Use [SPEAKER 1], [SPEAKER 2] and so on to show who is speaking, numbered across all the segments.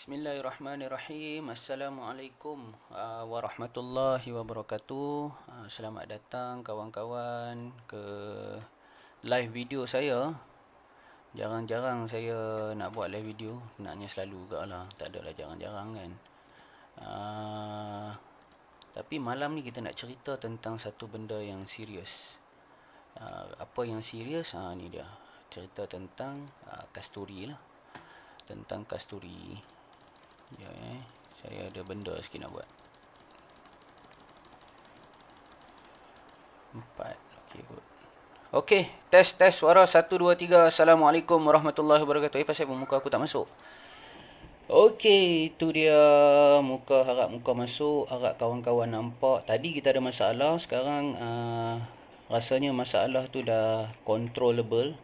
[SPEAKER 1] Bismillahirrahmanirrahim. Assalamualaikum warahmatullahi wabarakatuh. Selamat datang kawan-kawan ke live video saya. Jarang-jarang saya nak buat live video. Naknya selalu juga lah. Tak adalah jarang-jarang kan. Tapi malam ni kita nak cerita tentang satu benda yang serius. Apa yang serius? Ni dia. Cerita tentang kasturi lah. Tentang kasturi. Saya ada benda sikit nak buat. 4. Okey, good. Okey, test suara 1 2 3. Assalamualaikum warahmatullahi wabarakatuh. Pasal muka aku tak masuk. Okey, itu dia harap muka masuk, harap kawan-kawan nampak. Tadi kita ada masalah, sekarang rasanya masalah tu dah controllable.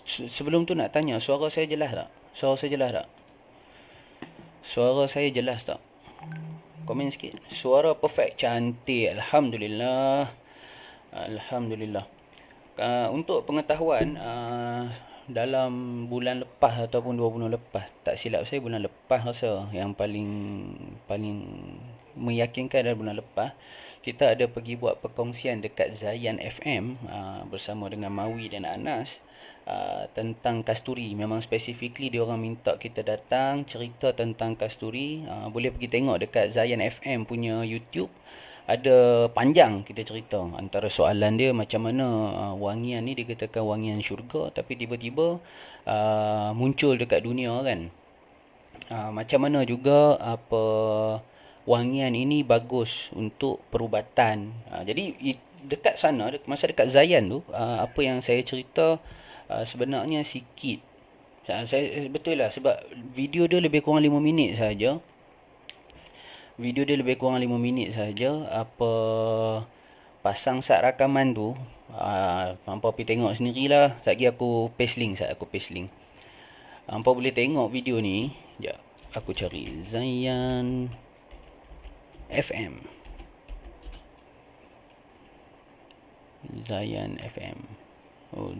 [SPEAKER 1] Sebelum tu nak tanya, suara saya jelas tak? Suara saya jelas tak? Komen sikit. Suara perfect, cantik. Alhamdulillah. Untuk pengetahuan, dalam bulan lepas ataupun 2 bulan lepas, tak silap saya bulan lepas rasa, yang paling meyakinkan adalah bulan lepas, kita ada pergi buat perkongsian dekat Zayan FM bersama dengan Mawi dan Anas tentang kasturi. Memang specifically dia orang minta kita datang cerita tentang kasturi. Boleh pergi tengok dekat Zayan FM punya YouTube. Ada panjang kita cerita. Antara soalan dia macam mana wangian ni dikatakan wangian syurga, tapi tiba-tiba muncul dekat dunia kan. Macam mana juga wangian ini bagus untuk perubatan. Jadi dekat sana, masa dekat Zayan tu, apa yang saya cerita sebenarnya sikit. Saya betul lah, sebab video dia lebih kurang 5 minit saja. Pasang sat rakaman tu, hampa pergi tengok sendirilah. Sekejap lagi aku paste link. Hampa boleh tengok video ni. Sekejap, aku cari Zayan FM.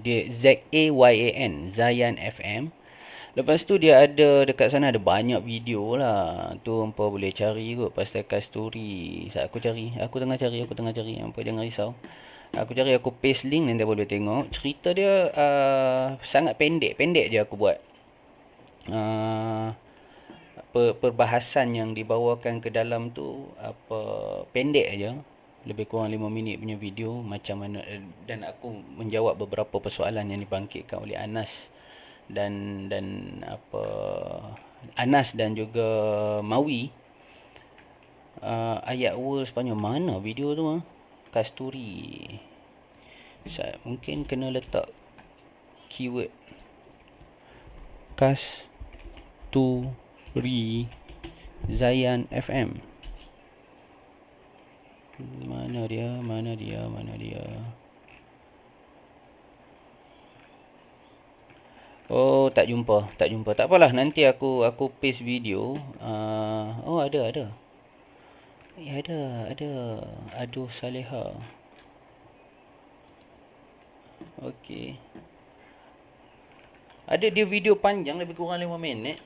[SPEAKER 1] Dia Zayan, Zayan FM. Lepas tu dia ada dekat sana ada banyak video lah. Tu hampa boleh cari kot pasal kasturi. Aku tengah cari. Hampa jangan risau. Aku paste link, nanti boleh tengok. Cerita dia sangat pendek je aku buat. Perbahasan yang dibawakan ke dalam tu pendek aja, lebih kurang 5 minit punya video, macam mana, dan aku menjawab beberapa persoalan yang dibangkitkan oleh Anas dan Anas dan juga Mawi. Ayat word Sepanyol mana video tu? Kasturi. Mungkin kena letak keyword kasturi Zayan FM. Mana dia? Oh, tak jumpa. Tak apalah, nanti aku paste video. Ada. Ada. Aduh, Saleha. Okey. Ada dia video panjang lebih kurang 5 minit.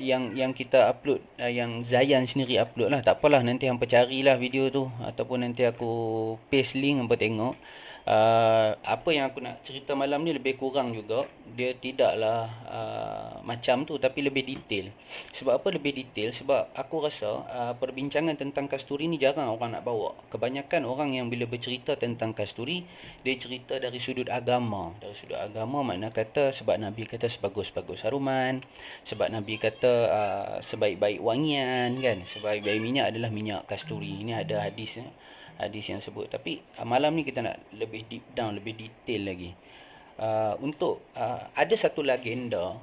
[SPEAKER 1] Yang kita upload, yang Zayan sendiri upload lah. Tak apalah, nanti hampa carilah video tu, ataupun nanti aku paste link, hampa tengok. Apa yang aku nak cerita malam ni lebih kurang juga, dia tidaklah macam tu, tapi lebih detail. Sebab apa lebih detail? Sebab aku rasa perbincangan tentang kasturi ni jarang orang nak bawa. Kebanyakan orang yang bila bercerita tentang kasturi, dia cerita dari sudut agama. Makna kata sebab Nabi kata sebagus-bagus haruman, sebab Nabi kata sebaik-baik wangian kan, sebaik-baik minyak adalah minyak kasturi. Ini ada hadis yang sebut. Tapi malam ni kita nak lebih deep down, lebih detail lagi. Ada satu legenda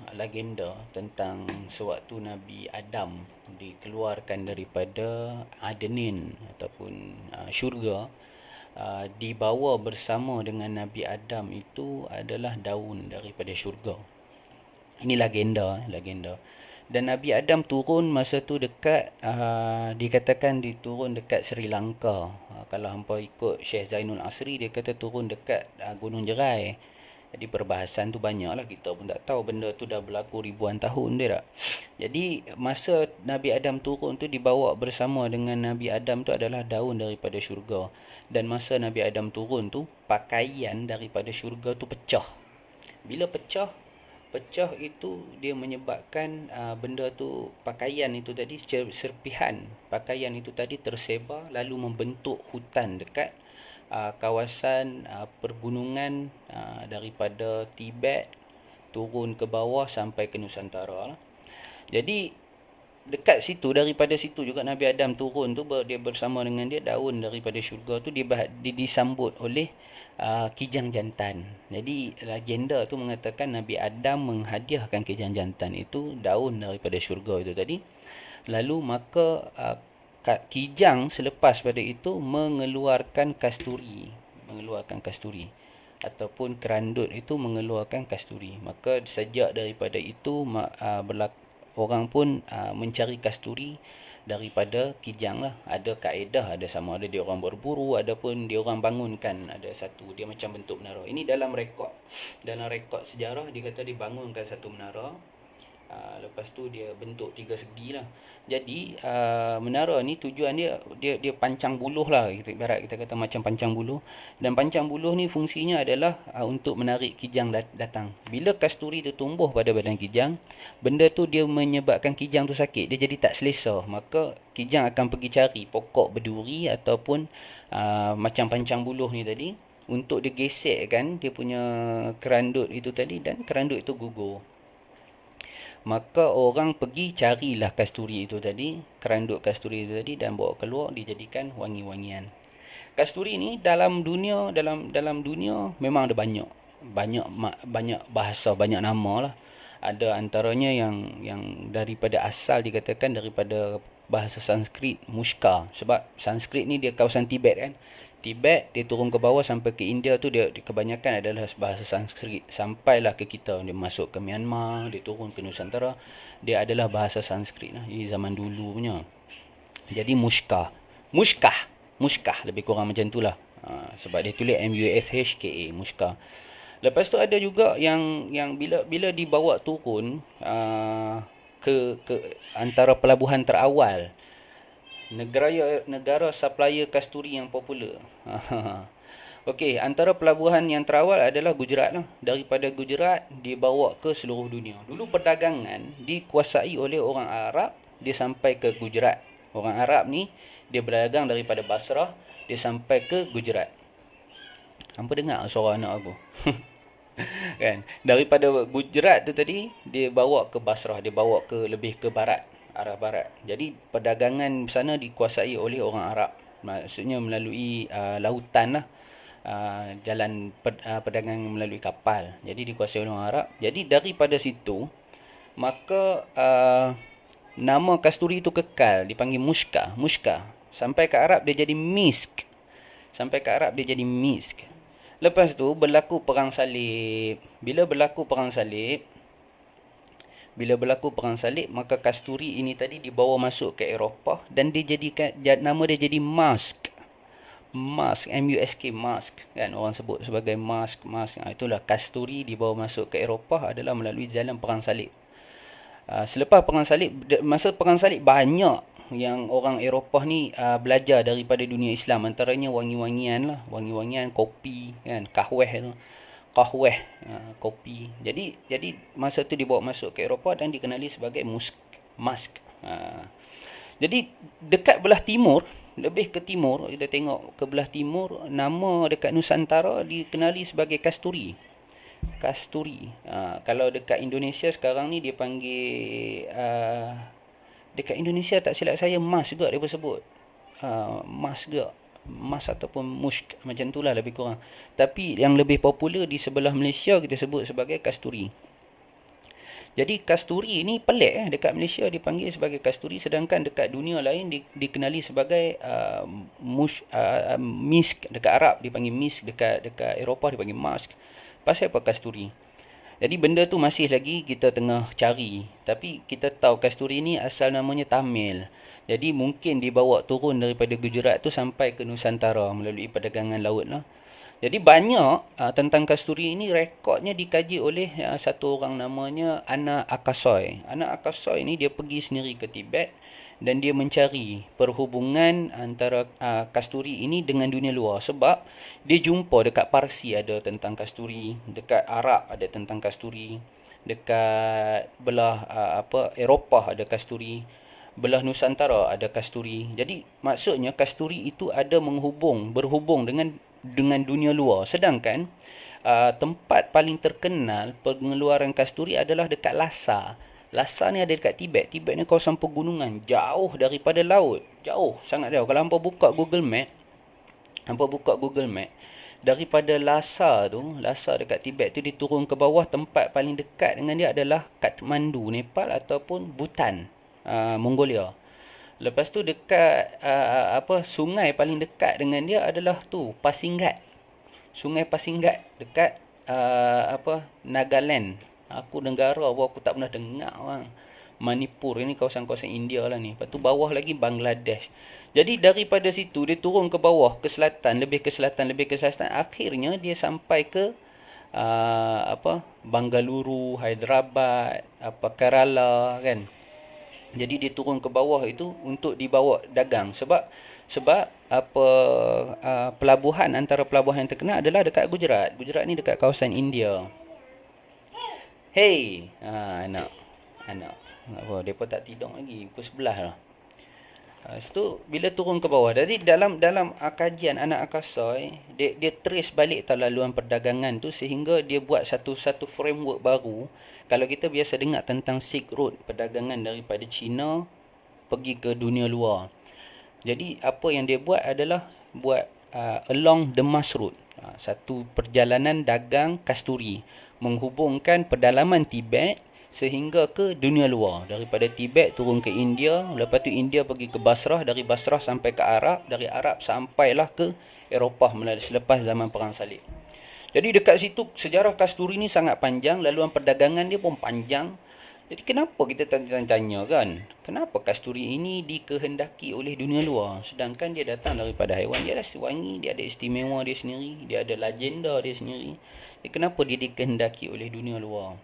[SPEAKER 1] tentang sewaktu Nabi Adam dikeluarkan daripada Adenin ataupun syurga, dibawa bersama dengan Nabi Adam itu adalah daun daripada syurga. Ini legenda. Dan Nabi Adam turun masa tu dekat dikatakan diturun dekat Sri Lanka. Kalau hampa ikut Syekh Zainul Asri, dia kata turun dekat Gunung Jerai. Jadi perbahasan tu banyak lah, kita pun tak tahu benda tu dah berlaku ribuan tahun dia tak. Jadi masa Nabi Adam turun tu dibawa bersama dengan Nabi Adam tu adalah daun daripada syurga. Dan masa Nabi Adam turun tu pakaian daripada syurga tu pecah. Bila pecah, pecah itu dia menyebabkan benda tu, pakaian itu tadi, serpihan pakaian itu tadi tersebar lalu membentuk hutan dekat kawasan pergunungan daripada Tibet turun ke bawah sampai ke Nusantara lah. Jadi dekat situ, daripada situ juga Nabi Adam turun tu, dia bersama dengan dia, daun daripada syurga tu disambut oleh kijang jantan. Jadi legenda tu mengatakan Nabi Adam menghadiahkan kijang jantan itu daun daripada syurga itu tadi. Lalu maka kijang selepas pada itu mengeluarkan kasturi, ataupun kerandut itu mengeluarkan kasturi. Maka sejak daripada itu orang pun mencari kasturi daripada kijang lah. Ada kaedah, ada sama ada dia orang berburu, ada pun dia orang bangunkan, ada satu dia macam bentuk menara. Ini dalam rekod sejarah dia kata dibangunkan satu menara. Lepas tu dia bentuk tiga segi lah. Jadi menara ni tujuan dia pancang buluh lah, ibarat kita kata macam pancang buluh. Dan pancang buluh ni fungsinya adalah untuk menarik kijang datang. Bila kasturi tu tumbuh pada badan kijang, benda tu dia menyebabkan kijang tu sakit, dia jadi tak selesa. Maka kijang akan pergi cari pokok berduri ataupun macam pancang buluh ni tadi, untuk dia gesekkan dia punya kerandut itu tadi, dan kerandut itu gugur. Maka orang pergi carilah kasturi itu tadi, kerandut kasturi itu tadi, dan bawa keluar dijadikan wangi-wangian. Kasturi ni dalam dunia memang ada banyak bahasa, banyak nama lah. Ada antaranya yang daripada asal dikatakan daripada bahasa Sanskrit, mushka. Sebab Sanskrit ni dia kawasan Tibet kan. Tibet dia turun ke bawah sampai ke India tu, dia kebanyakan adalah bahasa Sanskrit. Sampailah ke kita, dia masuk ke Myanmar, dia turun ke Nusantara, dia adalah bahasa Sanskrit lah. Ini zaman dulu punya. Jadi mushka lebih kurang macam tu lah. Sebab dia tulis MUSHKA, mushka. Lepas tu ada juga yang bila dibawa turun ke antara pelabuhan terawal, negara supplier kasturi yang popular. Okey, antara pelabuhan yang terawal adalah Gujarat lah. Daripada Gujarat dibawa ke seluruh dunia. Dulu perdagangan dikuasai oleh orang Arab, dia sampai ke Gujarat. Orang Arab ni dia berdagang daripada Basrah, dia sampai ke Gujarat. Hampa dengar suara anak aku. Kan? Daripada Gujarat tu tadi dia bawa ke Basrah, dia bawa ke lebih ke barat, arah barat. Jadi perdagangan sana dikuasai oleh orang Arab. Maksudnya melalui lautan lah. Jalan perdagangan melalui kapal. Jadi dikuasai oleh orang Arab. Jadi daripada situ maka nama kasturi itu kekal dipanggil mushka. Sampai ke Arab dia jadi misk. Lepas tu berlaku perang salib. Bila berlaku perang salib, maka kasturi ini tadi dibawa masuk ke Eropah, dan nama dia jadi mask, MUSK, mask kan, orang sebut sebagai mask. Itulah kasturi dibawa masuk ke Eropah adalah melalui jalan perang salib. Selepas perang salib, masa perang salib banyak yang orang Eropah ni belajar daripada dunia Islam. Antaranya wangi-wangian, kopi kan, kahweh, kopi. Jadi masa tu dibawa masuk ke Eropah dan dikenali sebagai mask. Jadi dekat belah timur, lebih ke timur, kita tengok ke belah timur, nama dekat Nusantara dikenali sebagai kasturi. Kalau dekat Indonesia sekarang ni dia panggil dekat Indonesia tak silap saya mas juga dia sebut. Mas ataupun mushk, macam itulah lebih kurang. Tapi yang lebih popular di sebelah Malaysia kita sebut sebagai kasturi. Jadi kasturi ni pelik dekat Malaysia dipanggil sebagai kasturi, sedangkan dekat dunia lain dikenali sebagai misk. Dekat Arab dipanggil misk, dekat Eropah dipanggil mask. Pasal apa kasturi? Jadi benda tu masih lagi kita tengah cari. Tapi kita tahu kasturi ni asal namanya Tamil. Jadi mungkin dibawa turun daripada Gujarat tu sampai ke Nusantara melalui perdagangan laut lah. Jadi banyak tentang kasturi ini rekodnya dikaji oleh satu orang namanya Anna Akasoi. Anna Akasoi ni dia pergi sendiri ke Tibet dan dia mencari perhubungan antara kasturi ini dengan dunia luar, sebab dia jumpa dekat Parsi ada tentang kasturi, dekat Arab ada tentang kasturi, dekat belah Eropah ada kasturi, belah Nusantara ada kasturi. Jadi maksudnya kasturi itu ada berhubung dengan dunia luar. Sedangkan tempat paling terkenal pengeluaran kasturi adalah dekat Lhasa. Lhasa ni ada dekat Tibet. Tibet ni kawasan pegunungan, jauh daripada laut, jauh, sangat jauh. Kalau hampa buka Google Map daripada Lhasa dekat Tibet tu, dia turun ke bawah, tempat paling dekat dengan dia adalah Kathmandu, Nepal, ataupun Bhutan, Mongolia. Lepas tu dekat sungai paling dekat dengan dia adalah tu Pasinggat. Sungai Pasinggat dekat Nagaland. Negara aku tak pernah dengar orang. Manipur ini kawasan-kawasan India lah ni. Lepas tu bawah lagi Bangladesh. Jadi daripada situ dia turun ke bawah, ke selatan, lebih ke selatan. Akhirnya dia sampai ke Bangalore, Hyderabad, Kerala kan. Jadi dia turun ke bawah itu untuk dibawa dagang, sebab pelabuhan, antara pelabuhan yang terkenal adalah dekat Gujarat. Gujarat ni dekat kawasan India. Hey, anak. Apa, depa tak tidur lagi, pukul 11 lah. Lepas tu bila turun ke bawah, jadi dalam kajian anak Akasoi, dia trace balik laluan perdagangan tu sehingga dia buat satu framework baru. Kalau kita biasa dengar tentang Silk Road, perdagangan daripada China pergi ke dunia luar. Jadi apa yang dia buat adalah buat along the Mass Road, satu perjalanan dagang kasturi menghubungkan pedalaman Tibet sehingga ke dunia luar. Daripada Tibet turun ke India, lepas tu India pergi ke Basrah, dari Basrah sampai ke Arab, dari Arab sampailah ke Eropah selepas zaman Perang Salib. Jadi dekat situ sejarah kasturi ni sangat panjang, laluan perdagangan dia pun panjang. Jadi kenapa kita tanya kan, kenapa kasturi ini dikehendaki oleh dunia luar, sedangkan dia datang daripada haiwan. Dia rasa wangi, dia ada istimewa dia sendiri, dia ada legenda dia sendiri. Kenapa dia dikehendaki oleh dunia luar?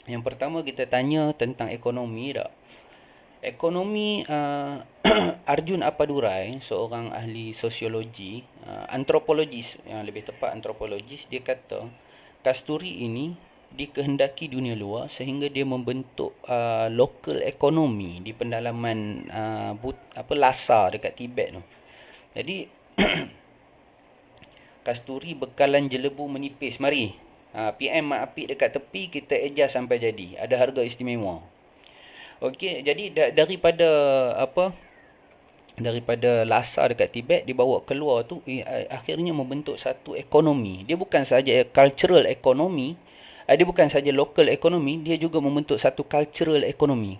[SPEAKER 1] Yang pertama kita tanya tentang ekonomi tak. Ekonomi Arjun Appadurai, seorang ahli sosiologi, antropologis yang lebih tepat, antropologis, dia kata kasturi ini dikehendaki dunia luar sehingga dia membentuk local ekonomi di pendalaman Lhasa dekat Tibet tu. Jadi kasturi bekalan jelebu menipis. Mari PM mak apik dekat tepi, kita adjust sampai jadi. Ada harga istimewa. Okey, jadi daripada Lhasa dekat Tibet dibawa keluar tu, akhirnya membentuk satu ekonomi. Dia bukan sahaja cultural ekonomi, dia bukan sahaja local ekonomi, dia juga membentuk satu cultural ekonomi,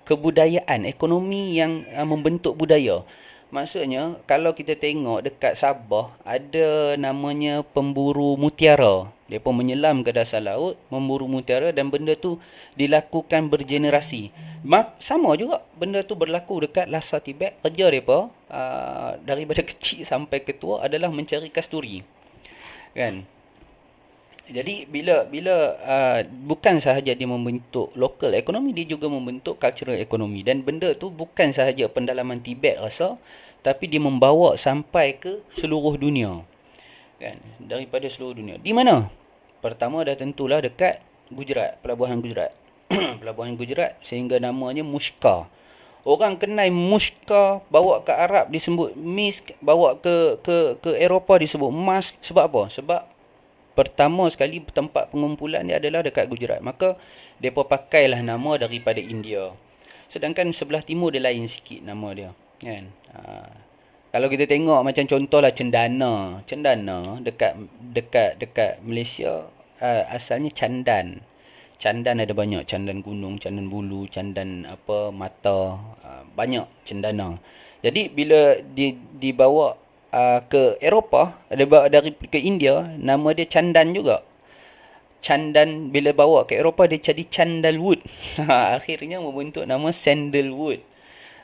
[SPEAKER 1] kebudayaan, ekonomi yang membentuk budaya. Maksudnya kalau kita tengok dekat Sabah ada namanya pemburu mutiara. Dia pun menyelam ke dasar laut, memburu mutiara, dan benda tu dilakukan bergenerasi. Sama juga benda tu berlaku dekat Lhasa Tibet. Kerja mereka daripada kecil sampai ke tua adalah mencari kasturi. Kan? Jadi bila bukan sahaja dia membentuk local ekonomi, dia juga membentuk cultural ekonomi. Dan benda tu bukan sahaja pendalaman Tibet rasa, tapi dia membawa sampai ke seluruh dunia. Kan? Daripada seluruh dunia. Di mana? Pertama dah tentulah dekat Gujarat, pelabuhan Gujarat. Pelabuhan Gujarat sehingga namanya Mushka. Orang kenal Mushka, bawa ke Arab disebut Misk, bawa ke Eropah disebut Mask. Sebab apa? Sebab pertama sekali tempat pengumpulan dia adalah dekat Gujarat. Maka mereka pakailah nama daripada India. Sedangkan sebelah timur dia lain sikit nama dia. Kan? Kalau kita tengok macam contohlah Cendana. Cendana dekat Malaysia asalnya Candan. Candan ada banyak. Candan gunung, Candan bulu, Candan mata. Banyak Cendana. Jadi bila dibawa ke Eropah, dari ke India, nama dia Candan juga. Candan bila bawa ke Eropah dia jadi Candlewood. Akhirnya membentuk nama Sandalwood.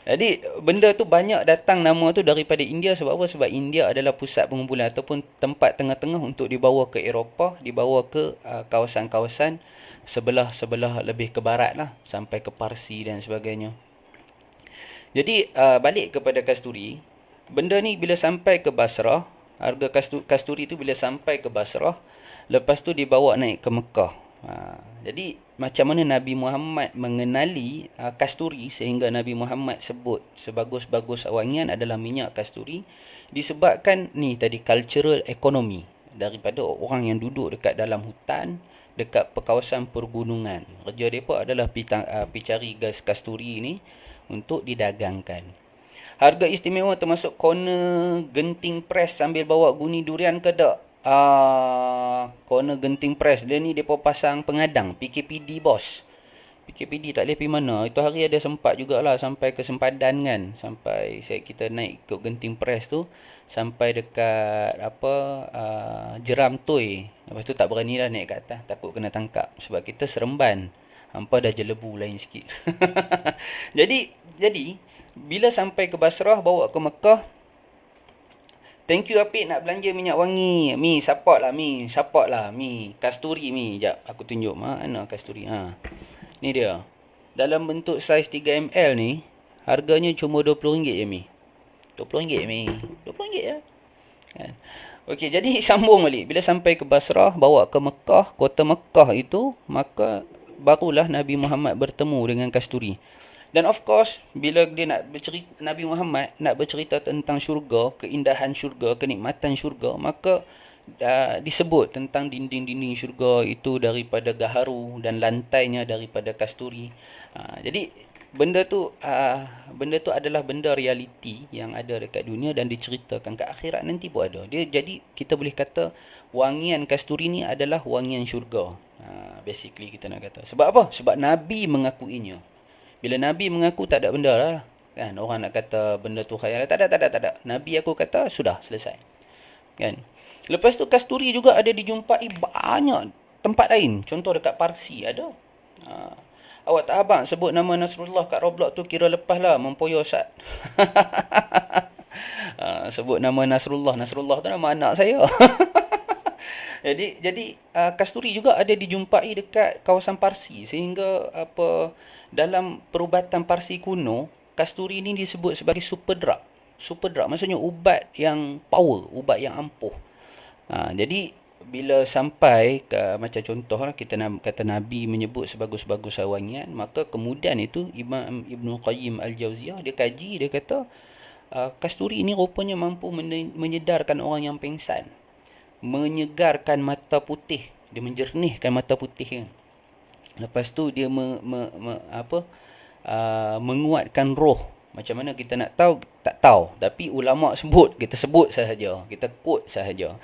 [SPEAKER 1] Jadi benda tu banyak datang nama tu daripada India. Sebab apa? Sebab India adalah pusat pengumpulan ataupun tempat tengah-tengah untuk dibawa ke Eropah, dibawa ke kawasan-kawasan sebelah-sebelah lebih ke barat lah, sampai ke Parsi dan sebagainya. Jadi balik kepada kasturi, benda ni bila sampai ke Basrah, harga kasturi tu bila sampai ke Basrah, lepas tu dibawa naik ke Mekah. Jadi macam mana Nabi Muhammad mengenali kasturi sehingga Nabi Muhammad sebut sebagus-bagus wangian adalah minyak kasturi, disebabkan ni tadi cultural economy daripada orang yang duduk dekat dalam hutan, dekat kawasan pergunungan. Kerja mereka adalah pi cari gas kasturi ni untuk didagangkan. Harga istimewa termasuk corner genting press sambil bawa guni durian ke tak? Corner genting press. Dia ni depa pasang pengadang. PKPD bos. PKPD tak boleh pergi mana. Itu hari ada sempat jugalah sampai ke sempadan kan. Sampai kita naik ke genting press tu. Sampai dekat Jeram Toy. Lepas tu tak berani dah naik ke atas. Takut kena tangkap. Sebab kita Seremban. Hampa dah jelebu lain sikit. jadi bila sampai ke Basrah, bawa ke Mekah, thank you Apik nak belanja minyak wangi. Mi, support lah Mi. Support lah Mi. Kasturi Mi. Sekejap aku tunjuk. Mana kasturi? Ni dia. Dalam bentuk saiz 3ml ni, harganya cuma RM20 je Mi. RM20 Mi. RM20 je. Kan? Okey, jadi sambung balik. Bila sampai ke Basrah, bawa ke Mekah, kota Mekah itu, maka barulah Nabi Muhammad bertemu dengan kasturi. Dan of course, bila dia Nabi Muhammad nak bercerita tentang syurga, keindahan syurga, kenikmatan syurga, maka disebut tentang dinding-dinding syurga itu daripada gaharu dan lantainya daripada kasturi. Jadi benda tu adalah benda realiti yang ada dekat dunia dan diceritakan kat akhirat nanti pun ada. Jadi kita boleh kata wangian kasturi ni adalah wangian syurga. Basically kita nak kata. Sebab apa? Sebab Nabi mengakuinya. Bila Nabi mengaku tak ada benda lah. Kan? Orang nak kata benda tu khayal. Tak ada. Nabi aku kata sudah selesai. Kan? Lepas tu kasturi juga ada dijumpai banyak tempat lain. Contoh dekat Parsi ada. Awak tak abang sebut nama Nasrullah kat Roblox tu kira lepas lah mempoyo Ustaz. Sebut nama Nasrullah. Nasrullah tu nama anak saya. Jadi kasturi juga ada dijumpai dekat kawasan Parsi, sehingga dalam perubatan Parsi kuno, kasturi ini disebut sebagai super drug. Super drug maksudnya ubat yang power, ubat yang ampuh. Jadi bila sampai ke macam contoh lah, kita kata Nabi menyebut sebagus-bagus wangian, maka kemudian itu Imam Ibn Qayyim Al-Jauziyah dia kaji, dia kata kasturi ini rupanya mampu menyedarkan orang yang pengsan, menyegarkan mata putih, dia menjernihkan mata putih kan. Lepas tu dia menguatkan roh. Macam mana kita nak tahu? Tak tahu. Tapi ulama sebut, kita sebut sahaja, kita quote sahaja.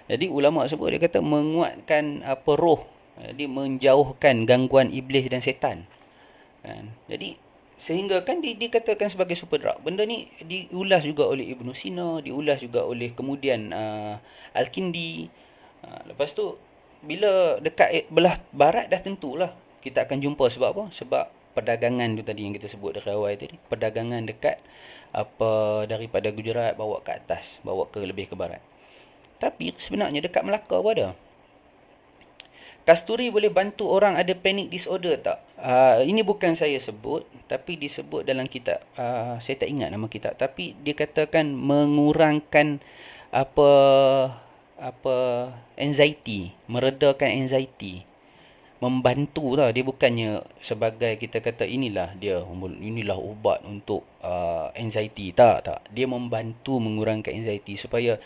[SPEAKER 1] Jadi ulama sebut, dia kata menguatkan roh. Jadi menjauhkan gangguan iblis dan setan. Kan? Jadi sehingga kan dikatakan sebagai super drug. Benda ni diulas juga oleh Ibn Sina, diulas juga oleh kemudian Al-Kindi. Lepas tu bila dekat belah barat dah tentulah kita akan jumpa. Sebab apa? Sebab perdagangan tu tadi yang kita sebut dari awal tadi. Perdagangan dekat daripada Gujarat bawa ke atas, bawa ke lebih ke barat. Tapi sebenarnya dekat Melaka pun ada. Kasturi boleh bantu orang ada panic disorder tak? Ini bukan saya sebut, tapi disebut dalam kitab. Saya tak ingat nama kitab, tapi dia katakan mengurangkan anxiety, meredakan anxiety, membantu lah. Dia bukannya sebagai kita kata inilah ubat untuk anxiety. Tak. Dia membantu mengurangkan anxiety supaya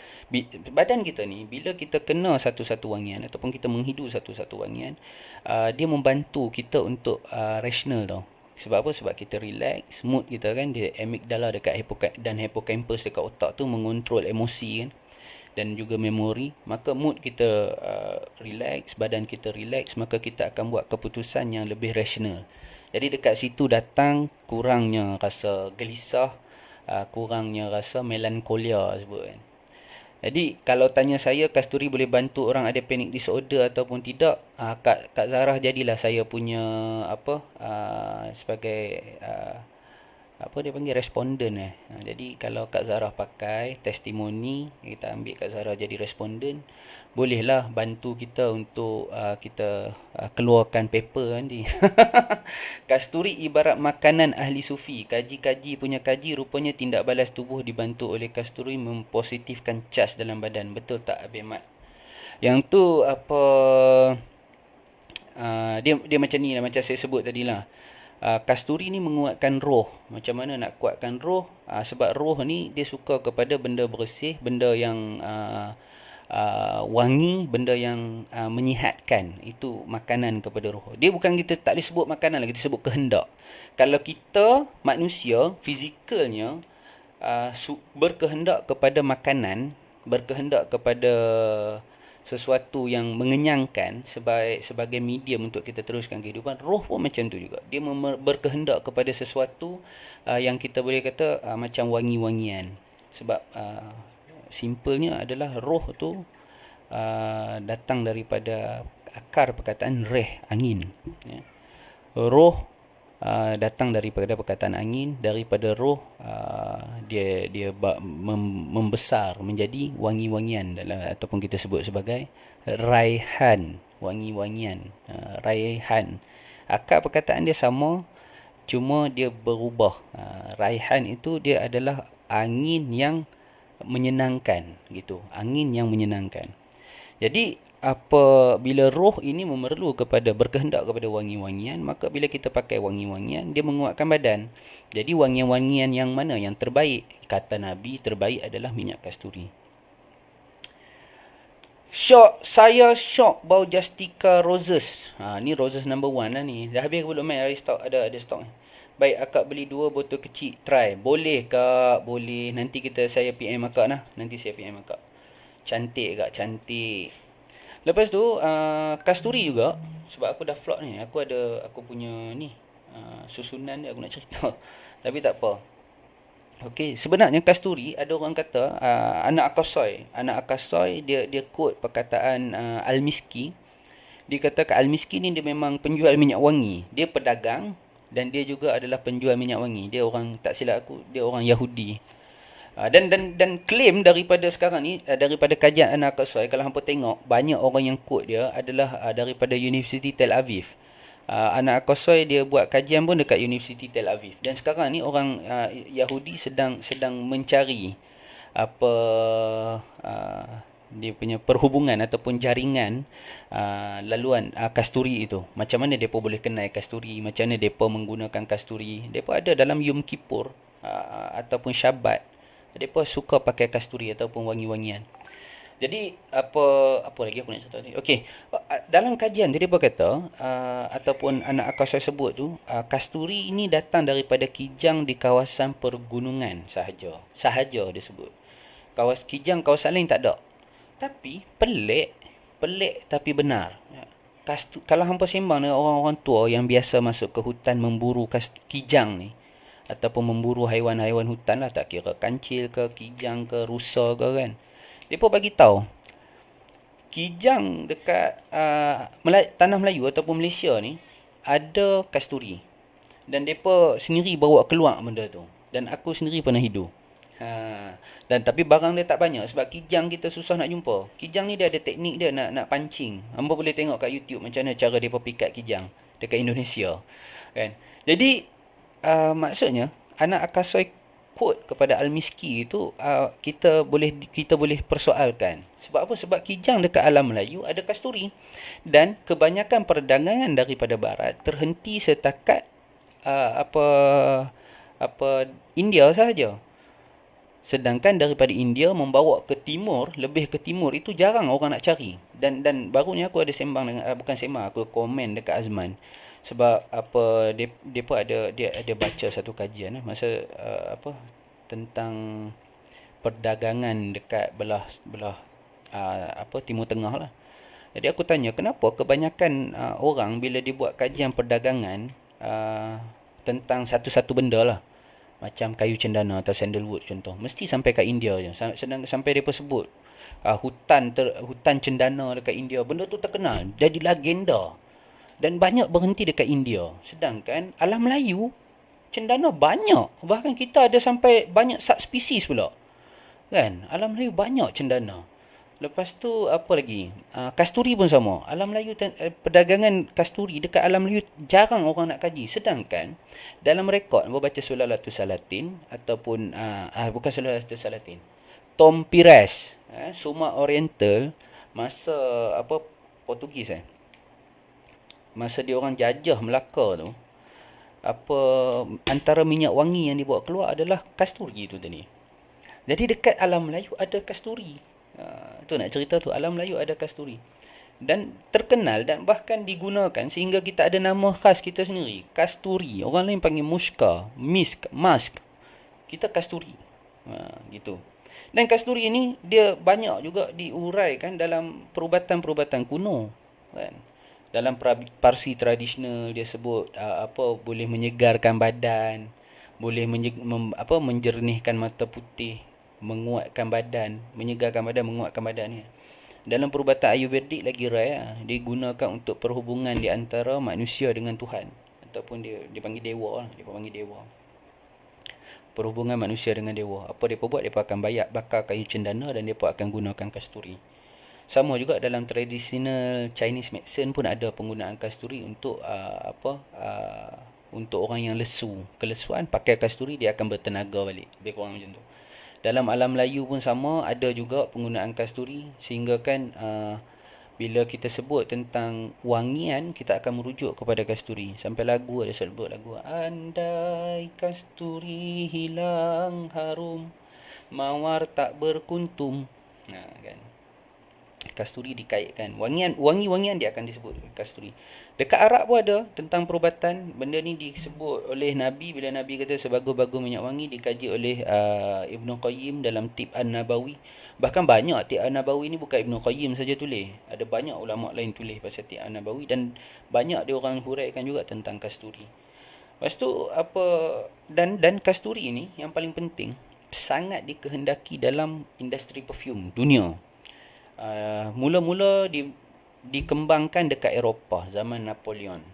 [SPEAKER 1] badan kita ni bila kita kena satu-satu wangian ataupun kita menghidu satu-satu wangian, dia membantu kita untuk rational tau. Sebab apa? Sebab kita relax, mood kita kan, dia amygdala dekat hippocampus dekat otak tu mengontrol emosi kan, dan juga memori. Maka mood kita relax, badan kita relax, maka kita akan buat keputusan yang lebih rasional. Jadi dekat situ datang kurangnya rasa gelisah, kurangnya rasa melankolia sebut kan. Jadi kalau tanya saya kasturi boleh bantu orang ada panic disorder ataupun tidak, Kak Zarah jadilah saya punya sebagai apa dia panggil, responden jadi kalau Kak Zarah pakai testimoni, kita ambil Kak Zarah jadi responden, bolehlah bantu kita untuk kita keluarkan paper nanti. Kasturi ibarat makanan ahli sufi, kaji-kaji punya kaji, rupanya tindak balas tubuh dibantu oleh kasturi mempositifkan cas dalam badan. Betul tak Abang Mat? Yang tu apa, dia macam ni lah, macam saya sebut tadi lah. Kasturi ni menguatkan roh. Macam mana nak kuatkan roh? Sebab roh ni dia suka kepada benda bersih, benda yang wangi, benda yang menyihatkan. Itu makanan kepada roh. Dia bukan, kita tak disebut makanan lah, kita sebut kehendak. Kalau kita manusia fizikalnya berkehendak kepada makanan, berkehendak kepada sesuatu yang mengenyangkan sebagai medium untuk kita teruskan kehidupan, roh pun macam tu juga. Dia berkehendak kepada sesuatu yang kita boleh kata macam wangi-wangian. Sebab simpelnya adalah roh tu datang daripada akar perkataan reh, angin. Ya. Roh datang daripada perkataan angin, daripada roh dia membesar menjadi wangi-wangian ataupun kita sebut sebagai raihan, wangi-wangian, raihan. Akar perkataan dia sama, cuma dia berubah. Raihan itu dia adalah angin yang menyenangkan gitu, angin yang menyenangkan. Jadi apabila roh ini memerlu kepada berkehendak kepada wangi-wangian, maka bila kita pakai wangi-wangian, dia menguatkan badan. Jadi wangi-wangian yang mana yang terbaik? Kata Nabi, terbaik adalah minyak kasturi. Saya syok bau Justika Roses. Ni Roses number 1 lah ni. Dah habis ke belum mai? Ada stok. Baik, akak beli 2 botol kecil, try. Boleh kak? Boleh. Nanti saya PM akak lah. Nanti saya PM akak. Cantik kak, cantik. Lepas tu kasturi juga, sebab aku dah vlog ni, aku punya ni susunan dia aku nak cerita. Tapi tak apa. Okey, sebenarnya kasturi, ada orang kata anak Akasoy dia quote perkataan Al-Miski. Dia kata Al-Miski ni dia memang penjual minyak wangi. Dia pedagang dan dia juga adalah penjual minyak wangi. Dia orang, tak silap aku, dia orang Yahudi. Dan claim daripada sekarang ni, daripada kajian anak Akasoy, kalau hampa tengok, banyak orang yang quote dia adalah daripada University Tel Aviv. Anak Akasoy dia buat kajian pun dekat University Tel Aviv. Dan sekarang ni orang Yahudi sedang mencari apa dia punya perhubungan ataupun jaringan laluan kasturi itu. Macam mana depa boleh kenal kasturi, macam mana depa menggunakan kasturi. Depa ada dalam Yom Kippur ataupun Syabat, depa suka pakai kasturi ataupun wangi-wangian. Jadi apa lagi aku nak cerita ni? Okey, dalam kajian dia kata ataupun anak Akasoy sebut tu, kasturi ini datang daripada kijang di kawasan pergunungan sahaja. Sahaja dia sebut. Kijang kawasan lain tak ada. Tapi pelik tapi benar. Kalau hampa sembang dengan orang-orang tua yang biasa masuk ke hutan memburu kijang ni, ataupun memburu haiwan-haiwan hutan lah, tak kira kancil ke, kijang ke, rusa ke kan, mereka bagi tahu kijang dekat tanah Melayu ataupun Malaysia ni ada kasturi, dan mereka sendiri bawa keluar benda tu, dan aku sendiri pernah hidup. Dan tapi barang dia tak banyak sebab kijang kita susah nak jumpa. Kijang ni dia ada teknik dia nak pancing. Hamba boleh tengok kat YouTube macam mana cara depa pikat kijang dekat Indonesia kan. Jadi maksudnya anak Akasoy quote kepada Al-Miski itu kita boleh persoalkan. Sebab apa? Sebab kijang dekat alam Melayu ada kasturi, dan kebanyakan perdagangan daripada barat terhenti setakat India sahaja. Sedangkan daripada India membawa ke timur, lebih ke timur itu jarang orang nak cari. Dan barunya aku ada sembang dengan aku komen dekat Azman. Sebab dia ada baca satu kajian masa tentang perdagangan dekat belah Timur Tengah lah. Jadi aku tanya, kenapa kebanyakan orang bila dia buat kajian perdagangan tentang satu-satu benda lah, macam kayu cendana atau sandalwood contoh, mesti sampai kat India je. Sampai mereka sebut hutan cendana dekat India, benda tu terkenal, jadi legenda, dan banyak berhenti dekat India. Sedangkan alam Melayu cendana banyak. Bahkan kita ada sampai banyak subspesies pula. Kan? Alam Melayu banyak cendana. Lepas tu apa lagi? Kasturi pun sama. Alam Melayu perdagangan kasturi dekat alam Melayu jarang orang nak kaji. Sedangkan dalam rekod baca Sulalatus Salatin ataupun bukan Sulalatus Salatin. Tom Pires, Suma Oriental masa Portugis masa dia orang jajah Melaka tu, antara minyak wangi yang dibawa keluar adalah kasturi tu tadi. Jadi dekat alam Melayu ada kasturi. Tu nak cerita tu, alam Melayu ada kasturi. Dan terkenal dan bahkan digunakan sehingga kita ada nama khas kita sendiri. Kasturi. Orang lain panggil muska, misk, mask. Kita kasturi. Gitu. Dan kasturi ini dia banyak juga diuraikan dalam perubatan-perubatan kuno. Kan? Dalam Parsi tradisional dia sebut boleh menyegarkan badan, boleh menjernihkan mata putih, menguatkan badan, menyegarkan badan, menguatkan badan. Dalam perubatan Ayurvedik lagi digunakan untuk perhubungan di antara manusia dengan Tuhan, ataupun dia panggil dewa, perhubungan manusia dengan dewa. Apa depa buat? Depa akan bakar kayu cendana dan depa akan gunakan kasturi. Sama juga dalam traditional Chinese medicine pun ada penggunaan kasturi untuk untuk orang yang kelesuan, pakai kasturi dia akan bertenaga balik. Lebih kurang macam tu. Dalam alam Melayu pun sama, ada juga penggunaan kasturi sehingga kan bila kita sebut tentang wangian, kita akan merujuk kepada kasturi. Sampai lagu ada sebut lagu, andai kasturi hilang harum, mawar tak berkuntum. Kan. Kasturi dikaitkan. Wangi-wangian dia akan disebut kasturi. Dekat Arab pun ada tentang perubatan. Benda ni disebut oleh Nabi. Bila Nabi kata sebagus-bagus minyak wangi, dikaji oleh Ibn Qayyim dalam Tib An-Nabawi. Bahkan banyak Tib An-Nabawi ni bukan Ibn Qayyim saja tulis. Ada banyak ulama' lain tulis pasal Tib An-Nabawi. Dan banyak dia orang huraikan juga tentang kasturi. Lepas tu dan kasturi ni yang paling penting, sangat dikehendaki dalam industri perfume dunia. Mula-mula dikembangkan dekat Eropah zaman Napoleon.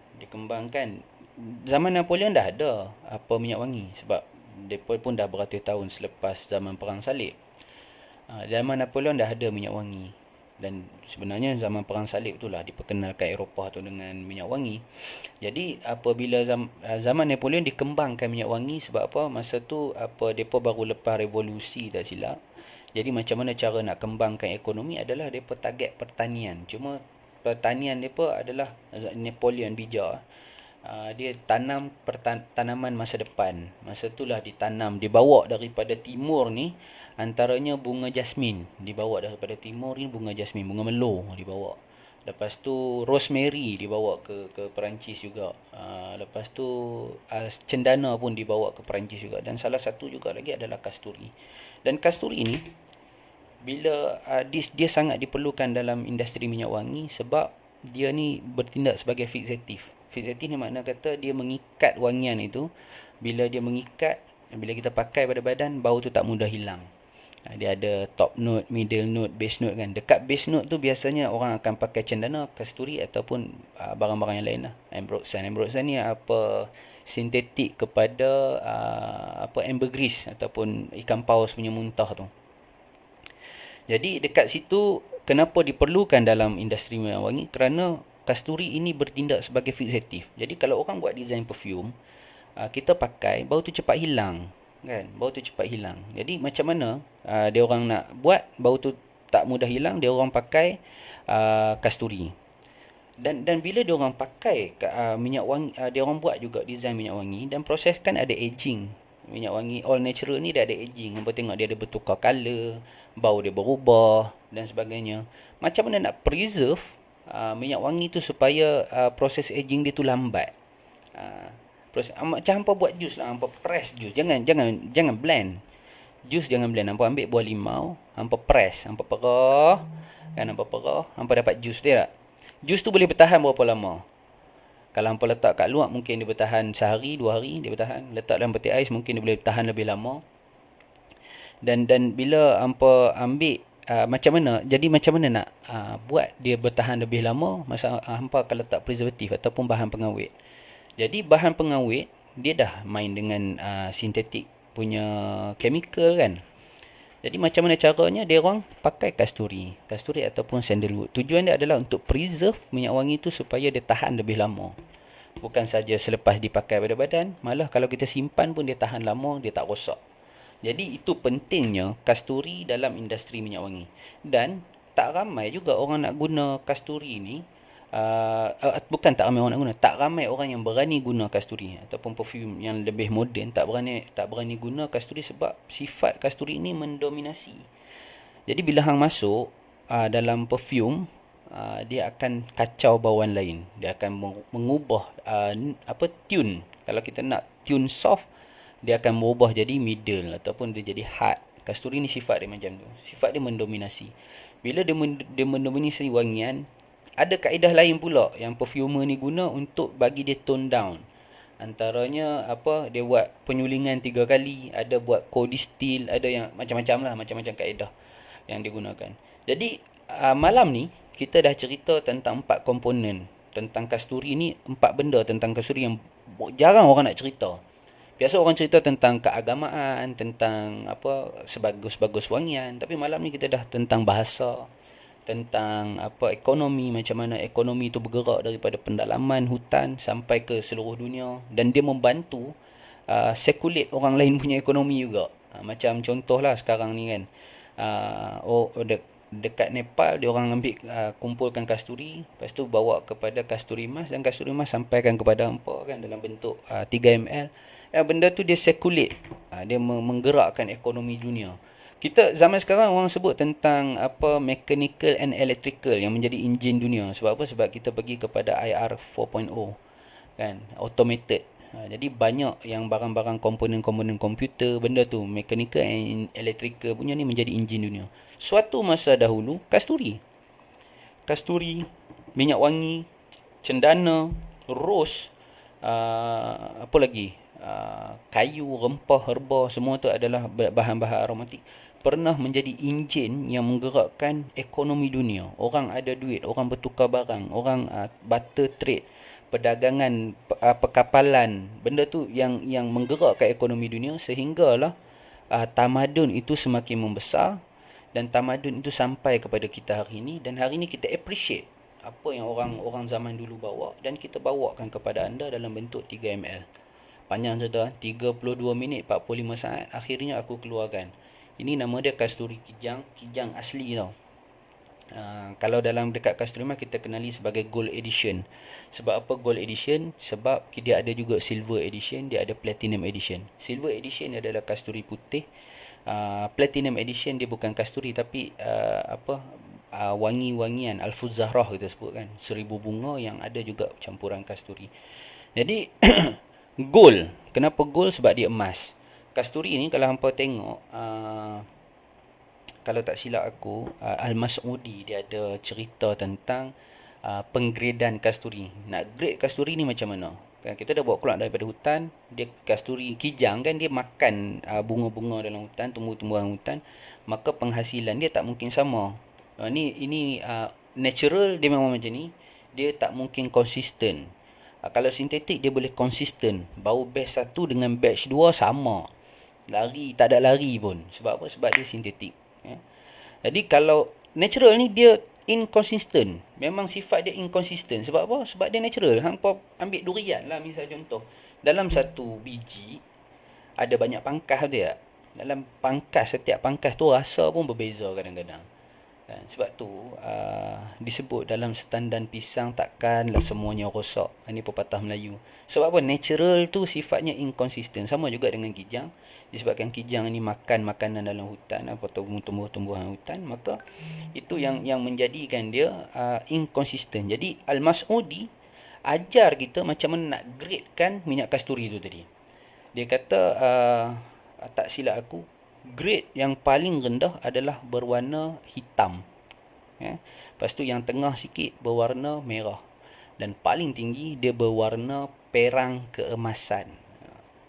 [SPEAKER 1] Zaman Napoleon dah ada minyak wangi sebab depa pun dah beratus tahun selepas zaman Perang Salib. Zaman Napoleon dah ada minyak wangi. Dan sebenarnya zaman Perang Salib itulah diperkenalkan Eropah tu dengan minyak wangi. Jadi apabila zaman Napoleon dikembangkan minyak wangi sebab masa tu depa baru lepas revolusi tak silap. Jadi macam mana cara nak kembangkan ekonomi adalah mereka target pertanian. Cuma pertanian mereka adalah Napoleon bijak. Dia tanam tanaman masa depan. Masa itulah ditanam, dibawa daripada timur ni, antaranya bunga jasmin. Dibawa daripada timur ni bunga jasmin, bunga melo dibawa. Lepas tu rosemary dibawa ke Perancis juga. Lepas tu cendana pun dibawa ke Perancis juga. Dan salah satu juga lagi adalah kasturi. Dan kasturi ni bila dia sangat diperlukan dalam industri minyak wangi sebab dia ni bertindak sebagai fixatif. Fixatif ni makna kata dia mengikat wangian itu. Bila dia mengikat, bila kita pakai pada badan, bau tu tak mudah hilang. Dia ada top note, middle note, base note kan. Dekat base note tu biasanya orang akan pakai cendana, kasturi ataupun barang-barang yang lain lah. Ambroxan ni sintetik kepada ambergris ataupun ikan paus punya muntah tu. Jadi dekat situ kenapa diperlukan dalam industri minyak wangi? Kerana kasturi ini bertindak sebagai fixatif. Jadi kalau orang buat design perfume, kita pakai, bau tu cepat hilang. Kan? Bau tu cepat hilang. Jadi macam mana dia orang nak buat bau tu tak mudah hilang? Dia orang pakai kasturi. Dan bila dia orang pakai minyak wangi, dia orang buat juga design minyak wangi dan proses kan ada aging. Minyak wangi all natural ni dah ada aging. Hampa tengok dia ada bertukar color, bau dia berubah dan sebagainya. Macam mana nak preserve minyak wangi tu supaya proses aging dia tu lambat. Macam hampa buat jus lah, hampa press jus. Jangan blend. Jus jangan blend. Hampa ambil buah limau, hampa press, hampa perah. Kan hampa perah, hampa dapat jus dia tak? Jus tu boleh bertahan berapa lama? Kalau hampa letak kat luar mungkin dia bertahan sehari, 2 hari dia bertahan. Letak dalam peti ais mungkin dia boleh bertahan lebih lama. Dan bila hampa ambil macam mana nak buat dia bertahan lebih lama? Masa hampa akan letak preservatif ataupun bahan pengawet. Jadi bahan pengawet dia dah main dengan sintetik punya chemical kan. Jadi macam mana caranya dia orang pakai kasturi ataupun sandalwood. Tujuan dia adalah untuk preserve minyak wangi tu supaya dia tahan lebih lama. Bukan saja selepas dipakai pada badan, malah kalau kita simpan pun dia tahan lama, dia tak rosak. Jadi itu pentingnya kasturi dalam industri minyak wangi. Dan tak ramai juga orang nak guna kasturi ni. Bukan tak ramai orang nak guna, tak ramai orang yang berani guna kasturi ataupun perfume yang lebih moden tak berani guna kasturi sebab sifat kasturi ini mendominasi. Jadi bila hang masuk dalam perfume, dia akan kacau bauan lain. Dia akan mengubah tune. Kalau kita nak tune soft, dia akan berubah jadi middle ataupun dia jadi hard. Kasturi ni sifat dia macam tu. Sifat dia mendominasi. Bila dia mendominasi wangian, ada kaedah lain pula yang perfumer ni guna untuk bagi dia tone down. Antaranya dia buat penyulingan 3 kali, ada buat co-distill, ada yang macam-macam lah, macam-macam kaedah yang digunakan. Jadi malam ni kita dah cerita tentang 4 komponen tentang kasturi ni, 4 benda tentang kasturi yang jarang orang nak cerita. Biasa orang cerita tentang keagamaan, tentang sebagus-bagus wangian, tapi malam ni kita dah tentang bahasa, tentang ekonomi, macam mana ekonomi itu bergerak daripada pendalaman hutan sampai ke seluruh dunia, dan dia membantu circulate orang lain punya ekonomi juga. Macam contohlah sekarang ni kan, dekat Nepal dia orang ambil kumpulkan kasturi, lepas tu bawa kepada kasturi mas, dan kasturi mas sampaikan kepada hampa kan dalam bentuk 3 ml. Benda tu dia circulate, dia menggerakkan ekonomi dunia. Kita zaman sekarang orang sebut tentang mechanical and electrical yang menjadi enjin dunia. Sebab apa? Sebab kita pergi kepada IR 4.0 kan, automated. Jadi banyak yang barang-barang komponen-komponen komputer, benda tu mechanical and electrical punya ni menjadi enjin dunia. Suatu masa dahulu kasturi, minyak wangi, cendana, ros, apa lagi, kayu, rempah, herba, semua tu adalah bahan-bahan aromatik, pernah menjadi enjin yang menggerakkan ekonomi dunia. Orang ada duit, orang bertukar barang, orang barter trade, perdagangan, perkapalan. Benda tu yang menggerakkan ekonomi dunia, sehinggalah tamadun itu semakin membesar, dan tamadun itu sampai kepada kita hari ini. Dan hari ini kita appreciate apa yang orang zaman dulu bawa, dan kita bawakan kepada anda dalam bentuk 3 ml. Panjang cerita, 32 minit 45 saat akhirnya aku keluarkan. Ini nama dia kasturi kijang asli tau. Kalau dalam dekat kasturi mah kita kenali sebagai gold edition. Sebab apa gold edition? Sebab dia ada juga silver edition, dia ada platinum edition. Silver edition adalah kasturi putih. Platinum edition dia bukan kasturi tapi wangi-wangian Alfuz Zahrah kita sebut kan, 1000 bunga yang ada juga campuran kasturi. Jadi gold, kenapa gold? Sebab dia emas. Kasturi ni kalau hampa tengok, kalau tak silap aku, Al-Mas'udi dia ada cerita tentang penggradean kasturi. Nak grade kasturi ni macam mana? Kita dah bawa keluar daripada hutan, dia kasturi kijang kan, dia makan bunga-bunga dalam hutan, tumbuh-tumbuhan hutan, maka penghasilan dia tak mungkin sama. Ini natural dia memang macam ni, dia tak mungkin konsisten. Kalau sintetik dia boleh konsisten, bau batch 1 dengan batch 2 sama, tak ada lari pun. Sebab apa? Sebab dia sintetik. Jadi kalau natural ni dia inconsistent. Memang sifat dia inconsistent. Sebab apa? Sebab dia natural. Hampa ambil durian lah misal contoh. Dalam satu biji ada banyak pangkas dia. Dalam setiap pangkas tu rasa pun berbeza kadang-kadang. Sebab tu disebut dalam setandan pisang takkanlah semuanya rosak. Ini pepatah Melayu. Sebab apa? Natural tu sifatnya inconsistent. Sama juga dengan kijang. Disebabkan kijang ini makan makanan dalam hutan atau tumbuh-tumbuhan hutan, maka itu yang menjadikan dia inconsistent. Jadi Al-Mas'udi ajar kita macam mana nak gradekan minyak kasturi itu tadi. Dia kata tak silap aku, grade yang paling rendah adalah berwarna hitam. Lepas tu yang tengah sikit berwarna merah, dan paling tinggi dia berwarna perang keemasan.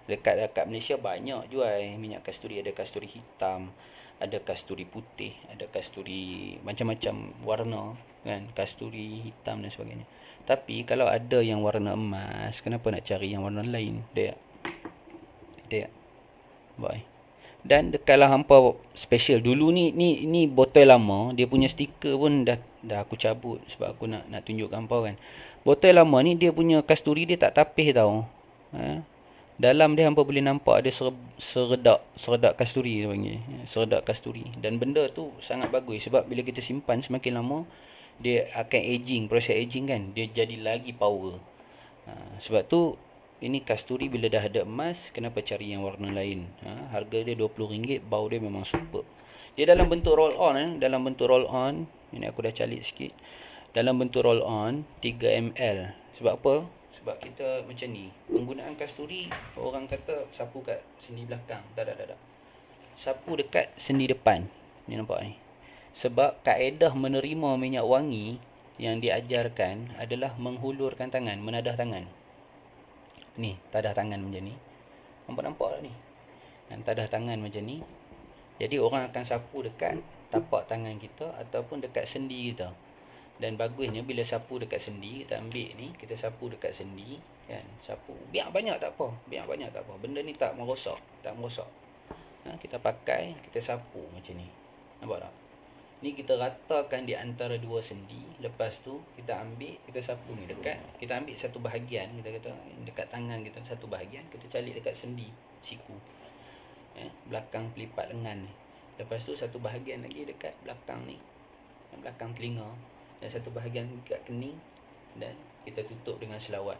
[SPEAKER 1] Dekat Malaysia banyak jual minyak kasturi. Ada kasturi hitam, ada kasturi putih, ada kasturi macam-macam warna kan, kasturi hitam dan sebagainya. Tapi kalau ada yang warna emas, kenapa nak cari yang warna lain? Dia Betul tak? Baik. Dan dekatlah hampa special. Dulu ni botol lama, dia punya stiker pun dah aku cabut sebab aku nak tunjuk hampa kan. Botol lama ni dia punya kasturi dia tak tapih tau. Dalam dia hampa boleh nampak ada seredak kasturi dia panggil. Seredak kasturi. Dan benda tu sangat bagus sebab bila kita simpan semakin lama dia akan aging, proses aging kan. Dia jadi lagi power. Sebab tu ini kasturi bila dah ada emas, kenapa cari yang warna lain? Harga dia RM20, bau dia memang super. Dia dalam bentuk roll on dalam bentuk roll on. Ini aku dah calik sikit. Dalam bentuk roll on 3 ml. Sebab apa? Sebab kita macam ni. Penggunaan kasturi, orang kata sapu kat sendi belakang. Tak. Sapu dekat sendi depan. Ni nampak ni. Sebab kaedah menerima minyak wangi yang diajarkan adalah menghulurkan tangan, menadah tangan. Ni, tadah tangan macam ni. Nampak tak ni? Dan tadah tangan macam ni. Jadi orang akan sapu dekat tapak tangan kita ataupun dekat sendi kita. Dan bagusnya bila sapu dekat sendi, kita ambil ni, kita sapu dekat sendi, kan? Sapu. Biar banyak tak apa. Benda ni tak merosak, kita pakai, kita sapu macam ni. Nampak tak? Ni kita ratakan di antara dua sendi. Lepas tu kita ambil, kita sapu ni dekat. Kita ambil satu bahagian, kita kata dekat tangan kita satu bahagian, kita calik dekat sendi siku. Belakang pelipat lengan ni. Lepas tu satu bahagian lagi dekat belakang ni. Belakang telinga. Dan satu bahagian dekat kening. Dan kita tutup dengan selawat.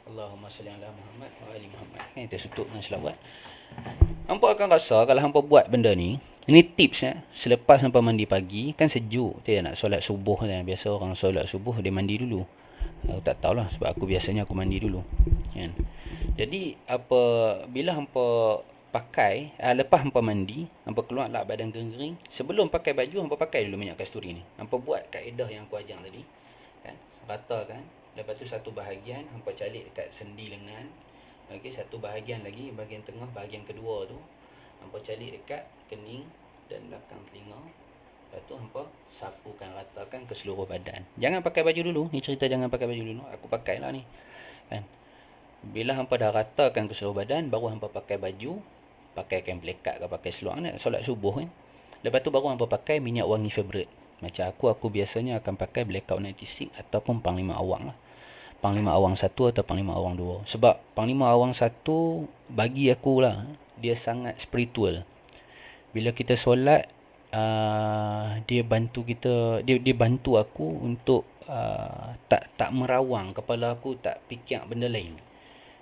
[SPEAKER 1] Allahumma salli ala Muhammad wa ali Muhammad. Kita tutup dengan selawat. Hampa akan rasa kalau hampa buat benda ni, ini tips selepas hampa mandi pagi, kan sejuk, dia nak solat subuh kan. Biasa orang solat subuh dia mandi dulu. Aku tak tahulah sebab aku biasanya aku mandi dulu. Kan. Jadi bila hampa pakai, lepas hampa mandi, hampa keluarlah badan kering. Sebelum pakai baju, hampa pakai dulu minyak kasturi ni. Hampa buat kaedah yang aku ajar tadi. Kan? Ratakan. Lepas tu satu bahagian hampa calik dekat sendi lengan. Okey, satu bahagian lagi, bahagian tengah, bahagian kedua tu hampa calik dekat kening dan belakang telinga. Lepas tu hampa sapukan, ratakan ke seluruh badan. Jangan pakai baju dulu. Ni cerita jangan pakai baju dulu. Aku pakailah ni. Kan? Bila hampa dah ratakan ke seluruh badan, baru hampa pakai baju, pakai kain pelekat ke pakai seluar ni, solat subuh kan. Lepas tu baru hampa pakai minyak wangi favorite. Macam aku biasanya akan pakai Blackout 96 ataupun Panglima Awang lah. Panglima Awang 1 atau Panglima Awang 2. Sebab Panglima Awang 1 bagi aku lah, dia sangat spiritual. Bila kita solat, dia bantu kita, dia bantu aku untuk tak merawang kepala aku, tak fikir benda lain.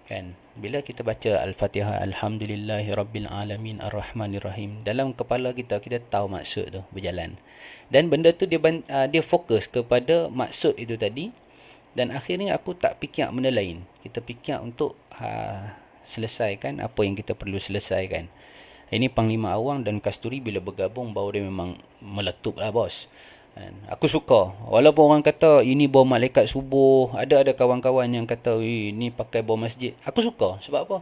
[SPEAKER 1] Kan? Bila kita baca Al-Fatihah, Alhamdulillahirabbil alamin arrahmanirrahim, dalam kepala kita tahu maksud tu berjalan. Dan benda tu dia fokus kepada maksud itu tadi. Dan akhirnya aku tak fikir benda lain. Kita fikir untuk selesaikan apa yang kita perlu selesaikan. Ini Panglima Awang dan kasturi bila bergabung, bau dia memang meletup lah bos. Aku suka. Walaupun orang kata ini bau malaikat subuh. Ada kawan-kawan yang kata ini pakai bau masjid. Aku suka. Sebab apa?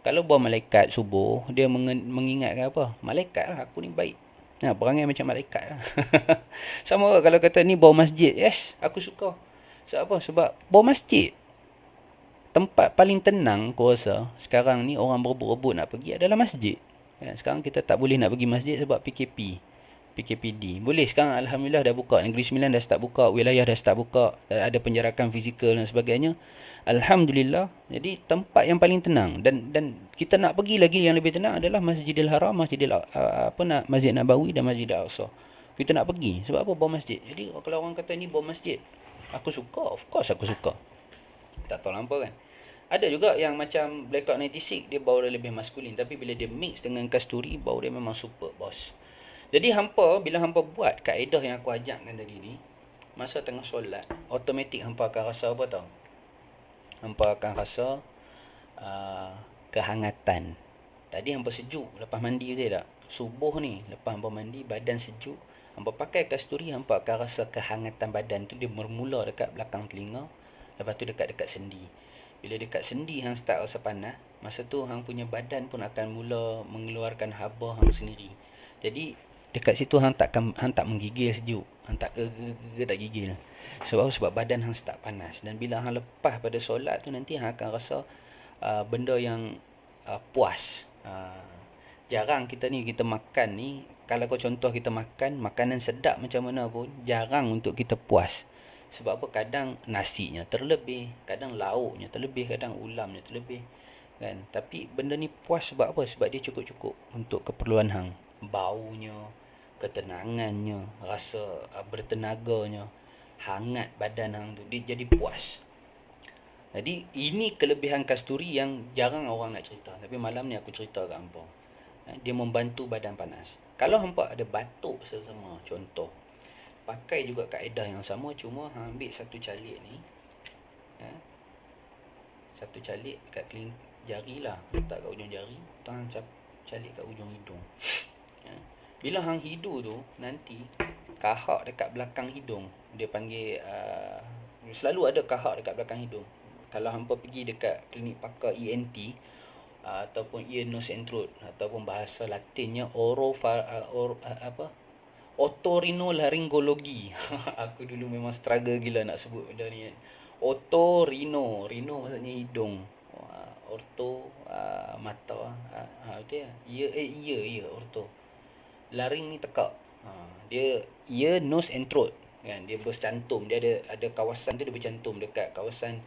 [SPEAKER 1] Kalau bau malaikat subuh, dia mengingatkan apa? Malaikat lah, aku ni baik. Perangai macam malaikat lah. Sama kalau kata ni bau masjid. Yes, aku suka. Sebab apa? Sebab bau masjid. Tempat paling tenang aku rasa sekarang ni orang berebut-rebut nak pergi adalah masjid. Sekarang kita tak boleh nak pergi masjid sebab PKPD. Boleh sekarang Alhamdulillah dah buka. Negeri Sembilan dah start buka. Wilayah dah start buka. Ada penjarakan fizikal dan sebagainya. Alhamdulillah. Jadi tempat yang paling tenang. Dan kita nak pergi lagi yang lebih tenang adalah Masjidil Haram, Masjid Nabawi dan Masjid Al-Aqsa. Kita nak pergi. Sebab apa? Bau masjid. Jadi kalau orang kata ni bau masjid, aku suka. Of course aku suka. Tak tahu apa kan. Ada juga yang macam Blackout 96, dia bau dia lebih maskulin. Tapi bila dia mix dengan kasturi, bau dia memang super bos. Jadi bila hampa buat kaedah yang aku ajarkan tadi ni, masa tengah solat, automatik hampa akan rasa apa tau? Hampa akan rasa kehangatan. Tadi hampa sejuk lepas mandi, betul tak? Subuh ni, lepas hampa mandi, badan sejuk. Hampa pakai kasturi, hampa akan rasa kehangatan badan tu. Dia bermula dekat belakang telinga. Lepas tu dekat sendi. Bila dekat sendi hang start rasa panas, masa tu hang punya badan pun akan mula mengeluarkan haba hang sendiri. Jadi dekat situ hang tak menggigil sejuk. Hang tak gigil. Sebab badan hang start panas. Dan bila hang lepas pada solat tu, nanti hang akan rasa benda yang puas. Jarang kita makan ni, kalau kau contoh kita makan makanan sedap macam mana pun, jarang untuk kita puas. Sebab apa? Kadang nasinya terlebih, kadang lauknya terlebih, kadang ulamnya terlebih, kan. Tapi benda ni puas sebab apa? Sebab dia cukup-cukup untuk keperluan hang. Baunya, ketenangannya, rasa bertenaganya, hangat badan hang tu, dia jadi puas. Jadi ini kelebihan kasturi yang jarang orang nak cerita. Tapi malam ni aku cerita kat hampa. Dia membantu badan panas. Kalau hampa ada batuk sesama, contoh, pakai juga kaedah yang sama, cuma ambil satu calik ni, satu calik kat jari lah, letak kat ujung jari, tangan calik kat ujung hidung. Bila hang hidu tu, nanti kahak dekat belakang hidung, dia panggil selalu ada kahak dekat belakang hidung. Kalau hampa pergi dekat klinik pakar ENT, ataupun ear, nose and throat, ataupun bahasa latinnya otorinolaryngologi. Aku dulu memang struggle gila nak sebut benda ni kan. Rino maksudnya hidung. Orto mata. Betul ya? Ear, orto. Laring ni tekak. Dia ear, nose and throat kan. Dia bercantum, dia ada kawasan tu dia bercantum dekat kawasan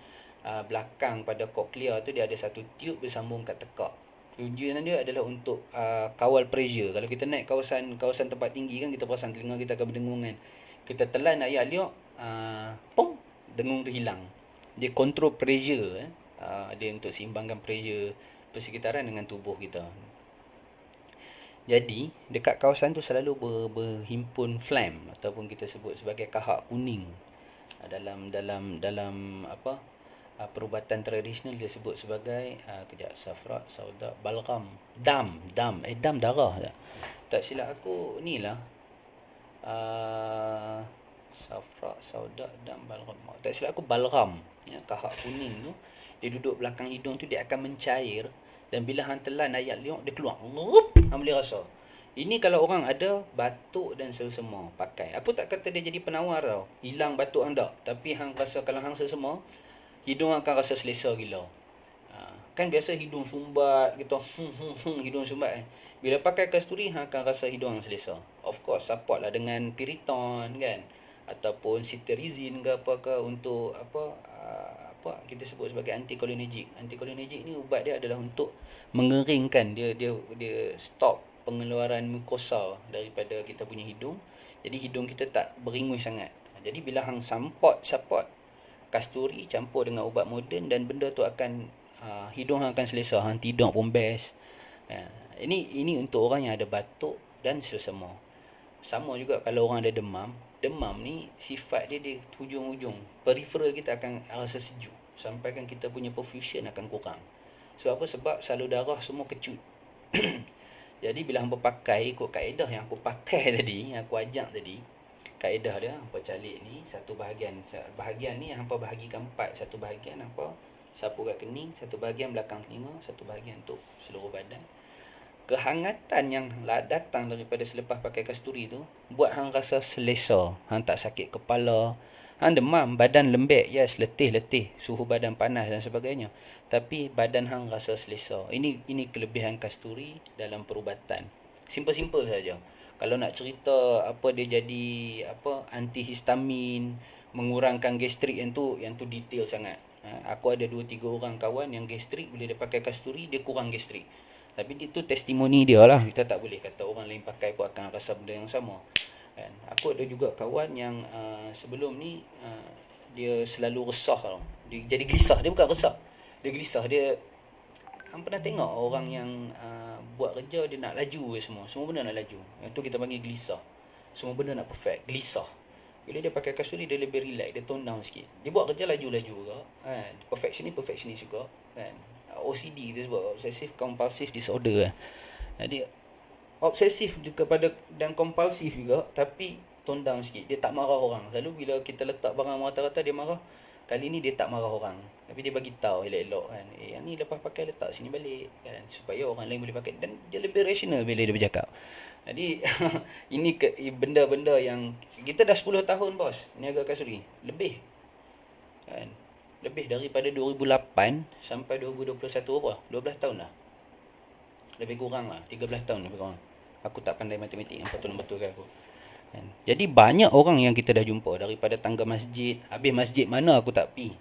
[SPEAKER 1] belakang pada koklia tu, dia ada satu tube bersambung kat tekak. Tujuan dia adalah untuk kawal pressure. Kalau kita naik kawasan tempat tinggi kan, kita perasan telinga kita akan berdengung kan. Kita telan ayat liuk, pong, dengung tu hilang. Dia control pressure. Dia untuk seimbangkan pressure persekitaran dengan tubuh kita. Jadi dekat kawasan tu selalu berhimpun phlegm, ataupun kita sebut sebagai kahak kuning. Dalam perubatan tradisional dia sebut sebagai safra, sauda, balgam, dam darah tak silap aku ni lah, safra, sauda, dam, balgam, tak silap aku balgam ya. Kahak kuning tu dia duduk belakang hidung tu, dia akan mencair, dan bila hang telan ayat liuk dia keluar, hang boleh rasa. Ini kalau orang ada batuk dan selsema pakai. Aku tak kata dia jadi penawar tau, hilang batuk hang tak, tapi hang rasa kalau hang selsema, hidung akan rasa selesa gila. Kan biasa hidung sumbat gitu, hidung sumbat kan. Bila pakai kasturi, hang akan rasa hidung hang selesa. Of course, support lah dengan Piriton kan, ataupun cetirizine ke apa ke, untuk apa kita sebut sebagai anticholinergic. Anticholinergic ni ubat dia adalah untuk mengeringkan, dia stop pengeluaran mukosa daripada kita punya hidung. Jadi hidung kita tak beringus sangat. Jadi bila hang support kasturi campur dengan ubat moden, dan benda tu akan hidung hang akan selesa, hang tidur pun best. Ini untuk orang yang ada batuk dan selsema. Sama juga kalau orang ada demam ni sifat dia di hujung-hujung peripheral kita akan rasa sejuk, sampai kan kita punya perfusion akan kurang. Sebab apa? Sebab salur darah semua kecut. Jadi bila hampa pakai ikut kaedah yang aku pakai tadi, yang aku ajak tadi, kaedah dia hampa calik ni satu bahagian ni hampa bahagikan 4. Satu bahagian hampa sapu kat kening, satu bahagian belakang telinga, satu bahagian untuk seluruh badan. Kehangatan yang datang daripada selepas pakai kasturi tu buat hang rasa selesa, hang tak sakit kepala. Hang demam, badan lembek, yes, letih, suhu badan panas dan sebagainya, tapi badan hang rasa selesa. Ini kelebihan kasturi dalam perubatan. Simple saja. Kalau nak cerita apa dia jadi antihistamin, mengurangkan gastrik, yang tu detail sangat. Aku ada 2-3 orang kawan yang gastrik, bila dia pakai kasturi dia kurang gastrik. Tapi itu testimoni dia lah. Kita tak boleh kata orang lain pakai pun akan rasa benda yang sama kan. Aku ada juga kawan yang sebelum ni dia selalu resah tau. Dia jadi gelisah. Dia bukan resah, dia gelisah. Dia pernah tengok orang yang buat kerja dia nak laju semua benda nak laju. Yang tu kita panggil gelisah. Semua benda nak perfect, gelisah. Bila dia pakai kasturi dia lebih relax, dia tone down sikit. Dia buat kerja laju-laju juga kan. Perfectionist juga kan. OCD dia sebut, obsessive compulsive disorder. Jadi obsesif juga dan kompulsif juga, tapi tone down sikit. Dia tak marah orang. Selalu bila kita letak barang rata-rata dia marah. Kali ni dia tak marah orang, tapi dia bagi tahu elok-elok kan, yang ni lepas pakai letak sini balik kan, supaya orang lain boleh pakai, dan dia lebih rasional bila dia bercakap. Jadi ini benda-benda yang kita dah 10 tahun bos niaga kasturi, lebih kan, lebih daripada 2008 sampai 2021 apa, 12 tahun lah Lebih kurang lah 13 tahun lebih kurang. Aku tak pandai matematik, yang betul ke aku kan. Jadi banyak orang yang kita dah jumpa daripada tangga masjid. Habis masjid mana aku tak pi.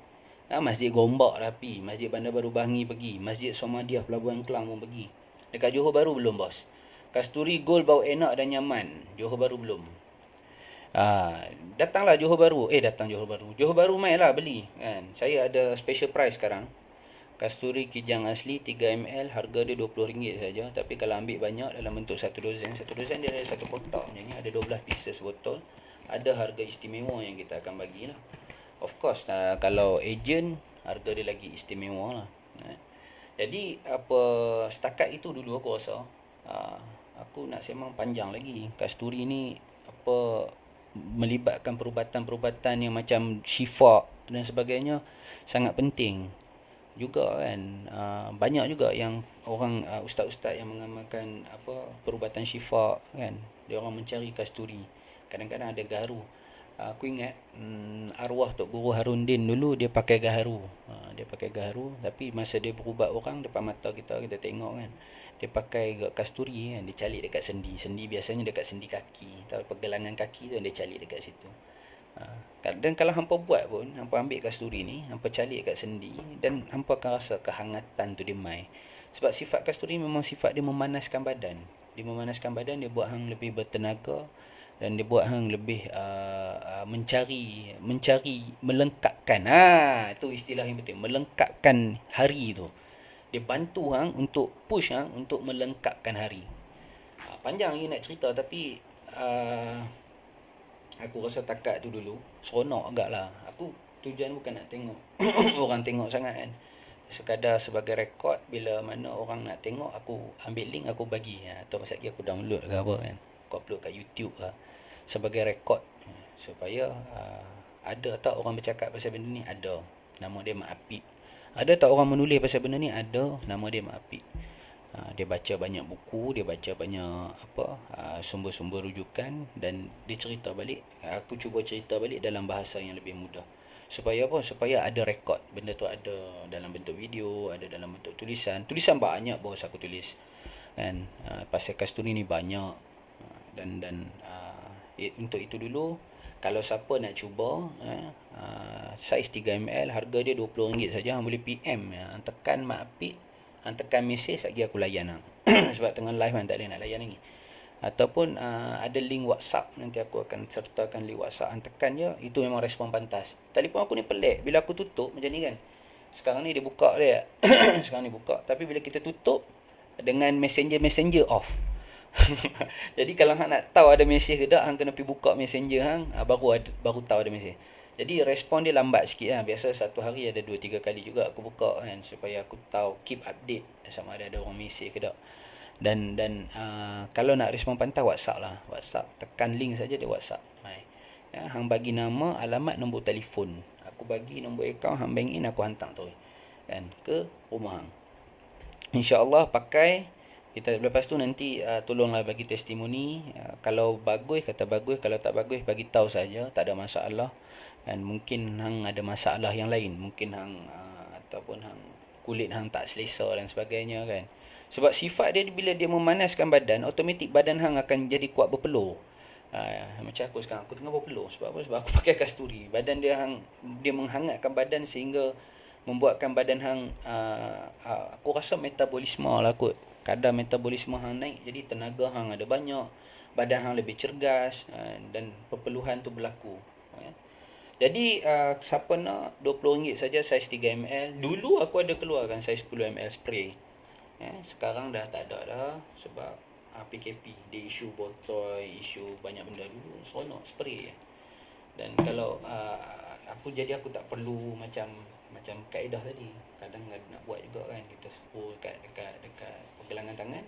[SPEAKER 1] Masjid Gombak dah pi, Masjid Bandar Baru Bangi pergi, Masjid Somadiah Pelabuhan Kelang pun pergi. Dekat Johor Bahru belum bos. Kasturi Gold bau enak dan nyaman. Johor Bahru belum. Datanglah Johor Bahru. Datang Johor Bahru. Johor Bahru mai lah beli kan. Saya ada special price sekarang. Kasturi Kijang asli 3 ml harga dia RM20 saja. Tapi kalau ambil banyak dalam bentuk satu dozen dia ada satu kotak macam ni, ada 12 pieces botol. Ada harga istimewa yang kita akan bagi lah. Of course kalau agent harga dia lagi istimewa lah. Jadi apa setakat itu dulu aku rasa. Aku nak sembang panjang lagi. Kasturi ni apa melibatkan perubatan-perubatan yang macam syifa dan sebagainya sangat penting juga kan. Banyak juga yang orang ustaz-ustaz yang mengamalkan apa perubatan syifa kan, dia orang mencari kasturi, kadang-kadang ada gaharu. Aku ingat arwah Tok Guru Harundin dulu dia pakai gaharu. Dia pakai gaharu, tapi masa dia berubat orang depan mata kita tengok kan, dia pakai kasturi kan, dia calik dekat sendi. Sendi biasanya dekat sendi kaki, atau pergelangan kaki tu dia calik dekat situ. Dan kalau hampa buat pun, hampa ambil kasturi ni, hampa calik kat sendi, dan hampa akan rasa kehangatan tu dia mai. Sebab sifat kasturi memang sifat dia memanaskan badan. Dia memanaskan badan, dia buat hang lebih bertenaga, dan dia buat hang lebih mencari melengkapkan. Itu istilah yang penting, melengkapkan hari tu. Dia bantu hang untuk push hang untuk melengkapkan hari. Panjang ni nak cerita, tapi aku rasa takat tu dulu seronok agak lah. Aku tujuan bukan nak tengok orang tengok sangat kan, sekadar sebagai rekod. Bila mana orang nak tengok, aku ambil link, aku bagi atau masa lagi aku download ke apa kan, aku upload kat YouTube lah, sebagai rekod supaya ada tak orang bercakap pasal benda ni, ada nama dia Mak Apik. Ada tak orang menulis pasal benda ni, ada nama dia Mak Apik. Dia baca banyak buku, dia baca banyak sumber-sumber rujukan, dan dia cerita balik. Aku cuba cerita balik dalam bahasa yang lebih mudah. Supaya apa? Supaya ada rekod. Benda tu ada dalam bentuk video, ada dalam bentuk tulisan. Tulisan banyak bos aku tulis. Kan? Pasal kasturi ni banyak. Untuk itu dulu, kalau siapa nak cuba saiz 3ml, harga dia RM20 saja. Hang boleh PM, tekan Mak Apik, tekan mesej lagi, aku layan sebab tengah live kan, tak ada nak layan lagi. Ataupun ada link WhatsApp, nanti aku akan sertakan link WhatsApp, tekan je, itu memang respon pantas. Telefon aku ni pelik, bila aku tutup macam ni kan, sekarang ni dia buka dia sekarang ni buka, tapi bila kita tutup dengan messenger off. Jadi kalau hang nak tahu ada mesej ke tak, hang kena pergi buka messenger hang, baru tahu ada mesej. Jadi respon dia lambat sikit lah. Biasa satu hari ada 2-3 kali juga aku buka kan, supaya aku tahu, keep update sama ada orang mesej ke tak. Dan kalau nak respon pantas, WhatsApp lah. WhatsApp, tekan link saja dia WhatsApp. Hang bagi nama, alamat, nombor telefon. Aku bagi nombor akaun, hang bank in, aku hantar tu kan ke rumah hang. InsyaAllah pakai. Kita lepas tu nanti tolonglah bagi testimoni. Kalau bagus kata bagus, kalau tak bagus bagi tahu saja, tak ada masalah. Dan mungkin hang ada masalah yang lain, mungkin hang ataupun hang kulit hang tak selesa dan sebagainya kan. Sebab sifat dia bila dia memanaskan badan, automatik badan hang akan jadi kuat berpeluh. Macam aku sekarang, aku tengah berpeluh. Sebab apa? Sebab aku pakai kasturi. Badan dia menghangatkan badan sehingga membuatkan badan hang aku rasa metabolisme lah kot. Kadar metabolisme hang naik, jadi tenaga hang ada banyak, badan hang lebih cergas, dan perpeluhan tu berlaku. Jadi siapa nak, RM20 saja saiz 3ml. Dulu aku ada keluarkan saiz 10ml spray. Sekarang dah tak ada dah, sebab PKP dia isu botol, isu banyak benda. Dulu seronok spray. Dan kalau aku tak perlu macam kaedah tadi. Kadang nak buat juga kan, kita sepul dekat pergelangan tangan,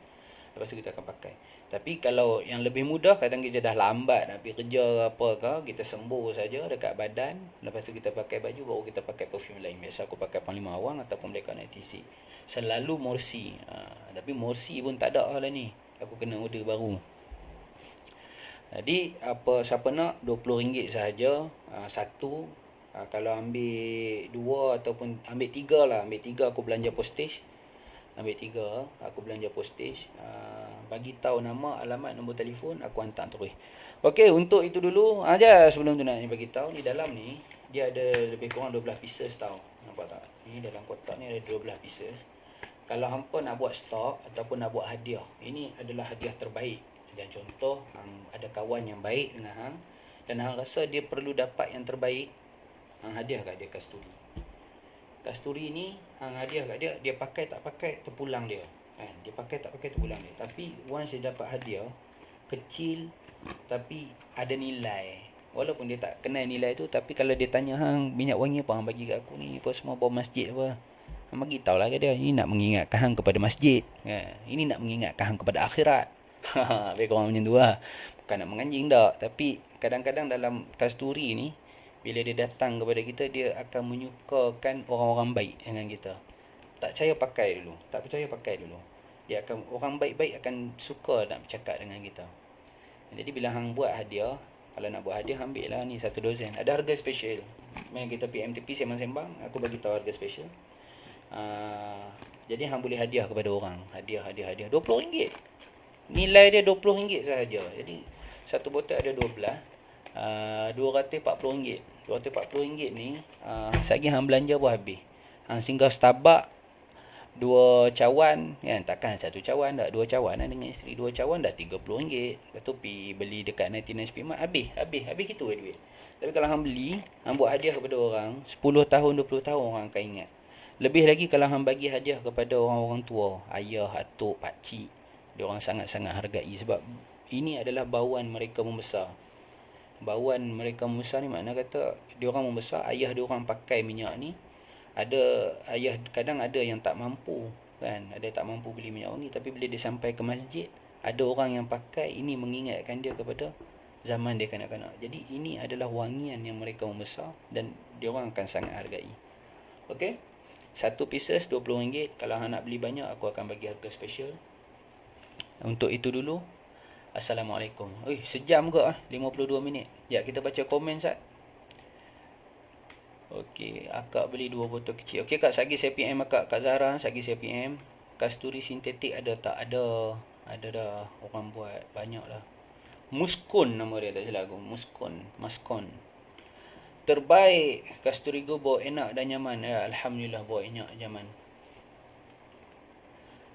[SPEAKER 1] lepas tu kita akan pakai. Tapi kalau yang lebih mudah, kadang kita dah lambat nak pergi kerja apa ke, kita sembur saja dekat badan, lepas tu kita pakai baju, baru kita pakai perfume lain. Biasa aku pakai Panglima Awang ataupun Black NTC. Selalu Morsi. Tapi Morsi pun tak ada lah ni. Aku kena order baru. Jadi siapa nak, RM20 sahaja satu. Kalau ambil 2 ataupun ambil 3 lah. Ambil 3 aku belanja postage. ambil 3, aku belanja postage, bagi tahu nama, alamat, nombor telefon, aku hantar terus. Okey, untuk itu dulu aja. Sebelum tu nak bagi tahu, ni dalam ni dia ada lebih kurang 12 pieces tau. Nampak tak? Ni dalam kotak ni ada 12 pieces. Kalau hampa nak buat stok ataupun nak buat hadiah, ini adalah hadiah terbaik. Dan contoh, ada kawan yang baik dengan hang dan hang rasa dia perlu dapat yang terbaik, hang hadiah kat dia kasturi. Kasturi ni hang hadiah kat dia, dia pakai tak pakai terpulang dia. Dia pakai tak pakai terpulang dia. Tapi once dia dapat hadiah kecil tapi ada nilai, walaupun dia tak kenal nilai tu, tapi kalau dia tanya hang minyak wangi apa hang bagi kat aku ni, apa semua bau masjid apa, hang bagi tahulah kat dia, ini nak mengingatkan hang kepada masjid, ini nak mengingatkan hang kepada akhirat. Lebih kurang macam tu lah. Bukan nak menganjing tak, tapi kadang-kadang dalam kasturi ni, bila dia datang kepada kita, dia akan menyukakan orang-orang baik dengan kita. Tak percaya pakai dulu. Dia akan, orang baik-baik akan suka nak bercakap dengan kita. Jadi bila hang buat hadiah, kalau nak buat hadiah, ambil lah ni 1 dozen. Ada harga special. Main kita PMTP sembang-sembang, aku bagi tahu harga special. Jadi hang boleh hadiah kepada orang. Hadiah RM20. Nilai dia RM20 sahaja. Jadi satu botol ada 12, RM240. RM240 ni, satgi hang belanja pun habis. Hang singgah Starbucks 2 cawan, kan, takkan satu cawan dah, 2 cawan dengan isteri, 2 cawan dah RM30. Lepas tu pergi beli dekat 99 Speedmart, habis gitu duit. Tapi kalau hang beli, hang buat hadiah kepada orang 10 tahun 20 tahun orang akan ingat. Lebih lagi kalau hang bagi hadiah kepada orang-orang tua, ayah, atuk, pakcik, dia orang sangat-sangat hargai, sebab ini adalah bauan mereka membesar. Bauan mereka membesar ni makna kata dia orang membesar, ayah dia orang pakai minyak ni. Ada ayah, kadang ada yang tak mampu, kan, ada tak mampu beli minyak wangi, tapi bila dia sampai ke masjid, ada orang yang pakai, ini mengingatkan dia kepada zaman dia kanak-kanak. Jadi ini adalah wangian yang mereka membesar dan dia orang akan sangat hargai. Okey, 1 pieces RM20. Kalau hang nak beli banyak, aku akan bagi harga special. Untuk itu dulu, Assalamualaikum. Sejam ke 52 minit. Ya, kita baca komen Sat. Okey, akak beli 2 botol kecil. Okey kak, sagi saya PM akak, Kak Zahra, sagi saya PM. Kasturi sintetik ada tak? Ada dah. Orang buat banyak lah. Muskon nama dia, tak salah aku. Maskon. Terbaik. Kasturi go bau enak dan nyaman. Ya, alhamdulillah bau enak nyaman.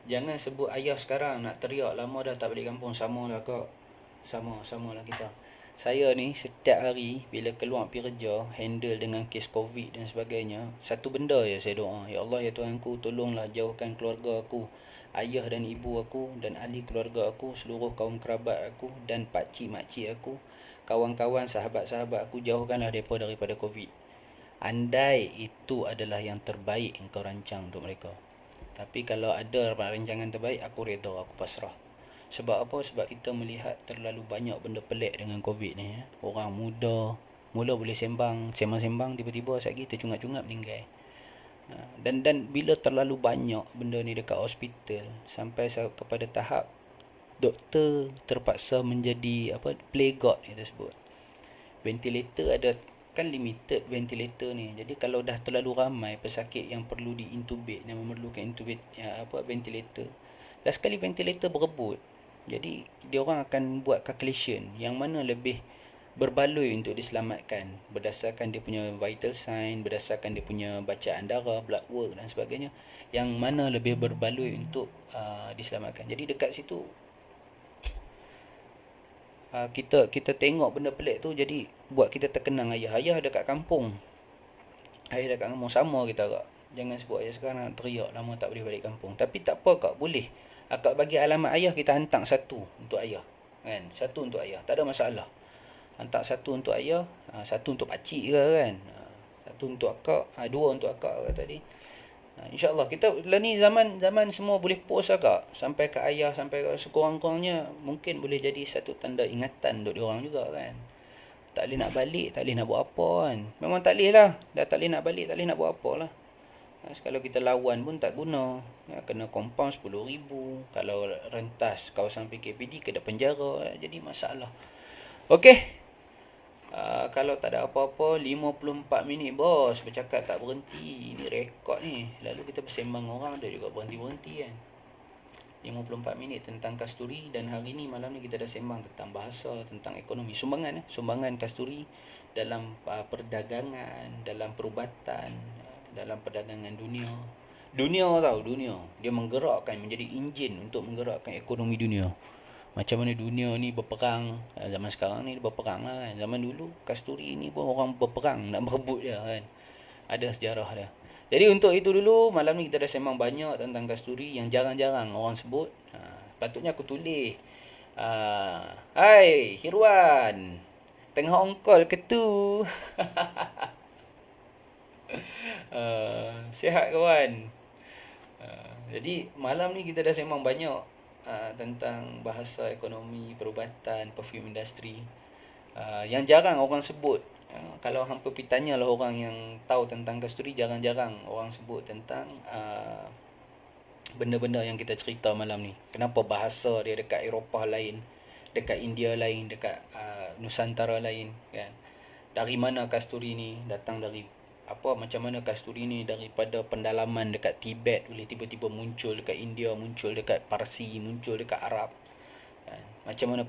[SPEAKER 1] Jangan sebut ayah sekarang, nak teriak, lama dah tak balik kampung. Sama lah kak. Sama lah kita. Saya ni setiap hari bila keluar pergi kerja, handle dengan kes COVID dan sebagainya, satu benda je saya doa, ya Allah, ya Tuhanku, tolonglah jauhkan keluarga aku, ayah dan ibu aku dan ahli keluarga aku, seluruh kaum kerabat aku dan pakcik makcik aku, kawan-kawan, sahabat-sahabat aku, jauhkanlah mereka daripada COVID. Andai itu adalah yang terbaik engkau rancang untuk mereka. Tapi kalau ada rancangan terbaik, aku reda, aku pasrah. Sebab apa? Sebab kita melihat terlalu banyak benda pelik dengan COVID ni. Orang muda mula boleh sembang, tiba-tiba sekali tercungap-cungap meninggal. Dan bila terlalu banyak benda ni dekat hospital, sampai kepada tahap doktor terpaksa menjadi play god kita sebut. Ventilator ada, kan limited ventilator ni. Jadi kalau dah terlalu ramai pesakit yang perlu diintubate, yang memerlukan ventilator, dah sekali ventilator berebut. Jadi dia orang akan buat calculation yang mana lebih berbaloi untuk diselamatkan berdasarkan dia punya vital sign, berdasarkan dia punya bacaan darah, blood work dan sebagainya, yang mana lebih berbaloi untuk diselamatkan. Jadi dekat situ kita tengok benda pelik tu, jadi buat kita terkenang ayah dekat kampung. Ayah dekat kampung sama kita kak. Jangan sebut ayah sekarang nak teriak, lama tak boleh balik kampung. Tapi tak apa kak, boleh. Akak bagi alamat ayah, kita hantar 1 untuk ayah. Kan? 1 untuk ayah, tak ada masalah. Hantar 1 untuk ayah, 1 untuk pakcik ke kan. 1 untuk akak, 2 untuk akak tadi. InsyaAllah kita lah ni zaman semua boleh post lah kak. Sampai ke ayah, sampai ke sekurang-kurangnya mungkin boleh jadi satu tanda ingatan untuk diorang juga kan. Tak boleh nak balik, tak boleh nak buat apa kan. Memang tak boleh lah. Dah tak boleh nak balik, tak boleh nak buat apa lah. Kalau kita lawan pun tak guna. Kena compound RM10,000. Kalau rentas kawasan PKPD, kena penjara. Jadi masalah. Okey. Kalau tak ada apa-apa 54 minit bos bercakap tak berhenti. Ni rekod ni. Lalu kita bersembang orang ada juga berhenti-berhenti kan. 54 minit tentang kasturi, dan hari ni malam ni kita dah sembang tentang bahasa, tentang ekonomi, sumbangan kasturi dalam perdagangan, dalam perubatan, dalam perdagangan dunia. Dunia dia menggerakkan, menjadi enjin untuk menggerakkan ekonomi dunia. Macam mana dunia ni berperang, zaman sekarang ni berperang lah kan. Zaman dulu kasturi ni pun orang berperang nak berebut dia kan. Ada sejarah dia. Jadi untuk itu dulu, malam ni kita dah sembang banyak tentang kasturi yang jarang-jarang orang sebut. Patutnya aku tulis. Hai Hirwan, tengah on call ke tu? Sihat kawan? Jadi malam ni kita dah sembang banyak tentang bahasa ekonomi, perubatan, perfume industri, yang jarang orang sebut. Kalau hampa pergi tanyalah orang yang tahu tentang kasturi, jarang-jarang orang sebut tentang benda-benda yang kita cerita malam ni. Kenapa bahasa dia dekat Eropah lain, dekat India lain, dekat Nusantara lain kan. Dari mana kasturi ni datang, dari apa, macam mana kasturi ni daripada pendalaman dekat Tibet boleh tiba-tiba muncul dekat India, muncul dekat Parsi, muncul dekat Arab kan. Macam mana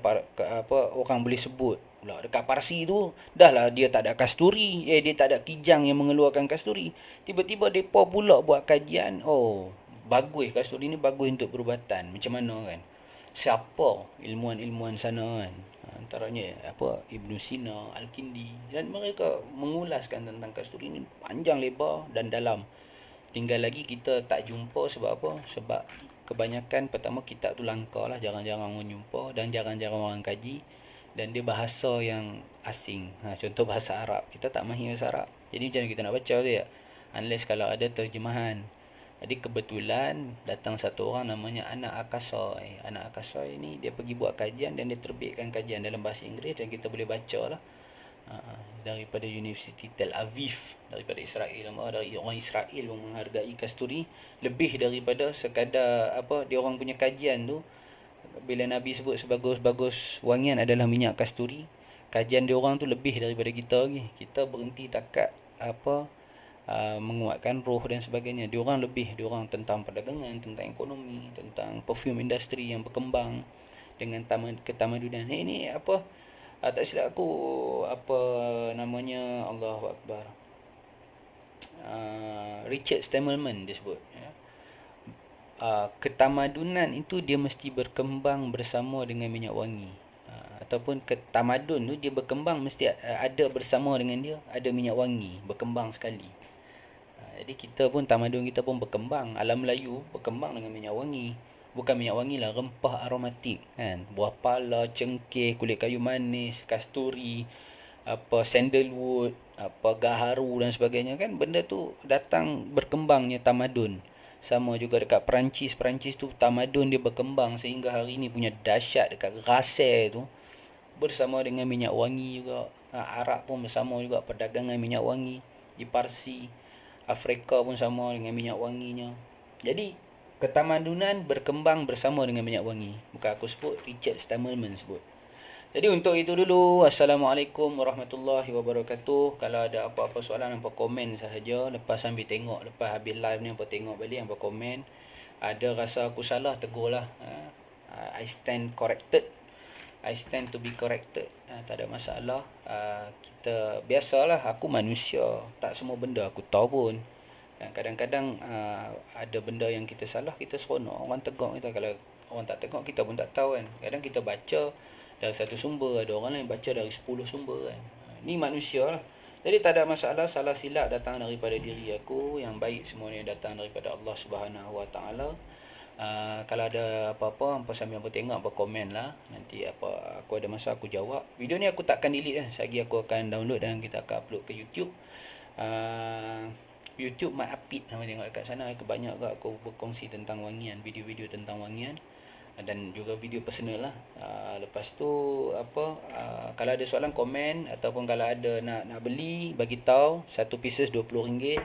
[SPEAKER 1] orang boleh sebut pula dekat Parsi tu dah lah dia tak ada kasturi, dia tak ada kijang yang mengeluarkan kasturi, tiba-tiba depa pula buat kajian, oh bagus kasturi ni, bagus untuk perubatan. Macam mana kan, siapa ilmuan-ilmuan sana kan, antaranya Ibnu Sina, Al-Kindi, dan mereka mengulaskan tentang kasturi ni panjang lebar dan dalam. Tinggal lagi kita tak jumpa sebab apa? Sebab kebanyakan pertama kitab tu langka lah, jarang-jarang orang jumpa dan jarang-jarang orang kaji, dan dia bahasa yang asing. Contoh bahasa Arab, kita tak mahir bahasa Arab, jadi macam mana kita nak baca tu ya, unless kalau ada terjemahan. Jadi kebetulan datang satu orang namanya Anak Akasoi. Anak Akasoi ni dia pergi buat kajian dan dia terbitkan kajian dalam bahasa Inggeris dan kita boleh baca lah. Daripada Universiti Tel Aviv, daripada Israel. Dari orang Israel yang menghargai kasturi lebih daripada sekadar dia orang punya kajian tu. Bila Nabi sebut sebagus-bagus wangian adalah minyak kasturi, kajian dia orang tu lebih daripada kita lagi. Kita berhenti takat menguatkan roh dan sebagainya. Dia orang tentang perdagangan, tentang ekonomi, tentang perfume industri yang berkembang dengan ketamadunan. Ini tak silap aku namanya, Allahu Akbar, Richard Stemmelmann dia sebut ya. Ketamadunan itu dia mesti berkembang bersama dengan minyak wangi, ataupun ketamadun tu dia berkembang mesti ada bersama dengan dia ada minyak wangi, berkembang sekali. Jadi kita pun, tamadun kita pun berkembang. Alam Melayu berkembang dengan minyak wangi. Bukan minyak wangi lah, rempah aromatik kan, buah pala, cengkeh, kulit kayu manis, kasturi, sandalwood, gaharu dan sebagainya kan. Benda tu datang berkembangnya tamadun. Sama juga dekat Perancis tu tamadun dia berkembang sehingga hari ni punya dahsyat. Dekat Rasai tu bersama dengan minyak wangi juga. Arab pun bersama juga perdagangan minyak wangi. Di Parsi, Afrika pun sama dengan minyak wanginya. Jadi ketamadunan berkembang bersama dengan minyak wangi. Bukan aku sebut, Richard Stemmelmann sebut. Jadi untuk itu dulu. Assalamualaikum warahmatullahi wabarakatuh. Kalau ada apa-apa soalan, hampa komen sahaja. Lepas ambil tengok, lepas habis live ni hampa tengok balik, hampa komen. Ada rasa aku salah, tegurlah. I stand corrected. I stand to be corrected. Tak ada masalah. Kita biasalah, aku manusia, tak semua benda aku tahu pun. Kadang-kadang ada benda yang kita salah, kita seronok orang tegur kita. Kalau orang tak tegur, kita pun tak tahu kan. Kadang kita baca dari satu sumber, ada orang lain baca dari 10 sumber kan. Ni manusia lah. Jadi tak ada masalah. Salah silap datang daripada diri aku, yang baik semuanya datang daripada Allah Subhanahu Wa Taala. Kalau ada apa-apa, hampa sambil hampa tengok, hampa komen lah. Nanti aku ada masa aku jawab. Video ni aku takkan delete lah. Lagi aku akan download dan kita akan upload ke YouTube. YouTube Mat Apit, nama tengok dekat sana. Banyak juga aku berkongsi tentang wangian, video-video tentang wangian, dan juga video personal lah. Lepas tu kalau ada soalan komen, ataupun kalau ada nak beli, bagi tahu. Satu pieces RM20,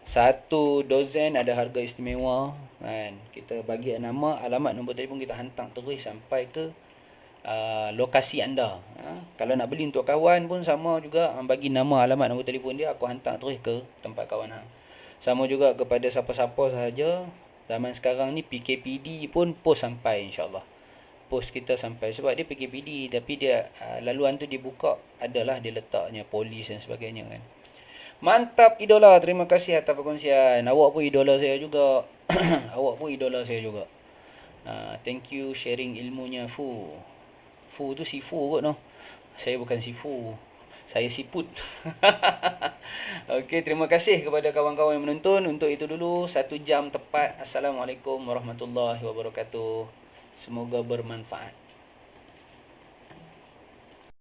[SPEAKER 1] satu dozen ada harga istimewa kan. Kita bagi nama, alamat, nombor telefon, kita hantar terus sampai ke lokasi anda. Kalau nak beli untuk kawan pun sama juga, bagi nama, alamat, nombor telefon dia, aku hantar terus ke tempat kawan hang. Sama juga kepada siapa-siapa sahaja. Zaman sekarang ni PKPD pun post sampai, insyaAllah. Post kita sampai, sebab dia PKPD tapi dia laluan tu dibuka, adalah dia letaknya polis dan sebagainya kan. Mantap idola, terima kasih atas perkongsian. Awak pun idola saya juga. Awak pun idola saya juga. Thank you sharing ilmunya Fu. Fu tu sifu kot no. Saya bukan sifu. Saya siput. Okey, terima kasih kepada kawan-kawan yang menonton. Untuk itu dulu, 1 jam tepat. Assalamualaikum warahmatullahi wabarakatuh. Semoga bermanfaat.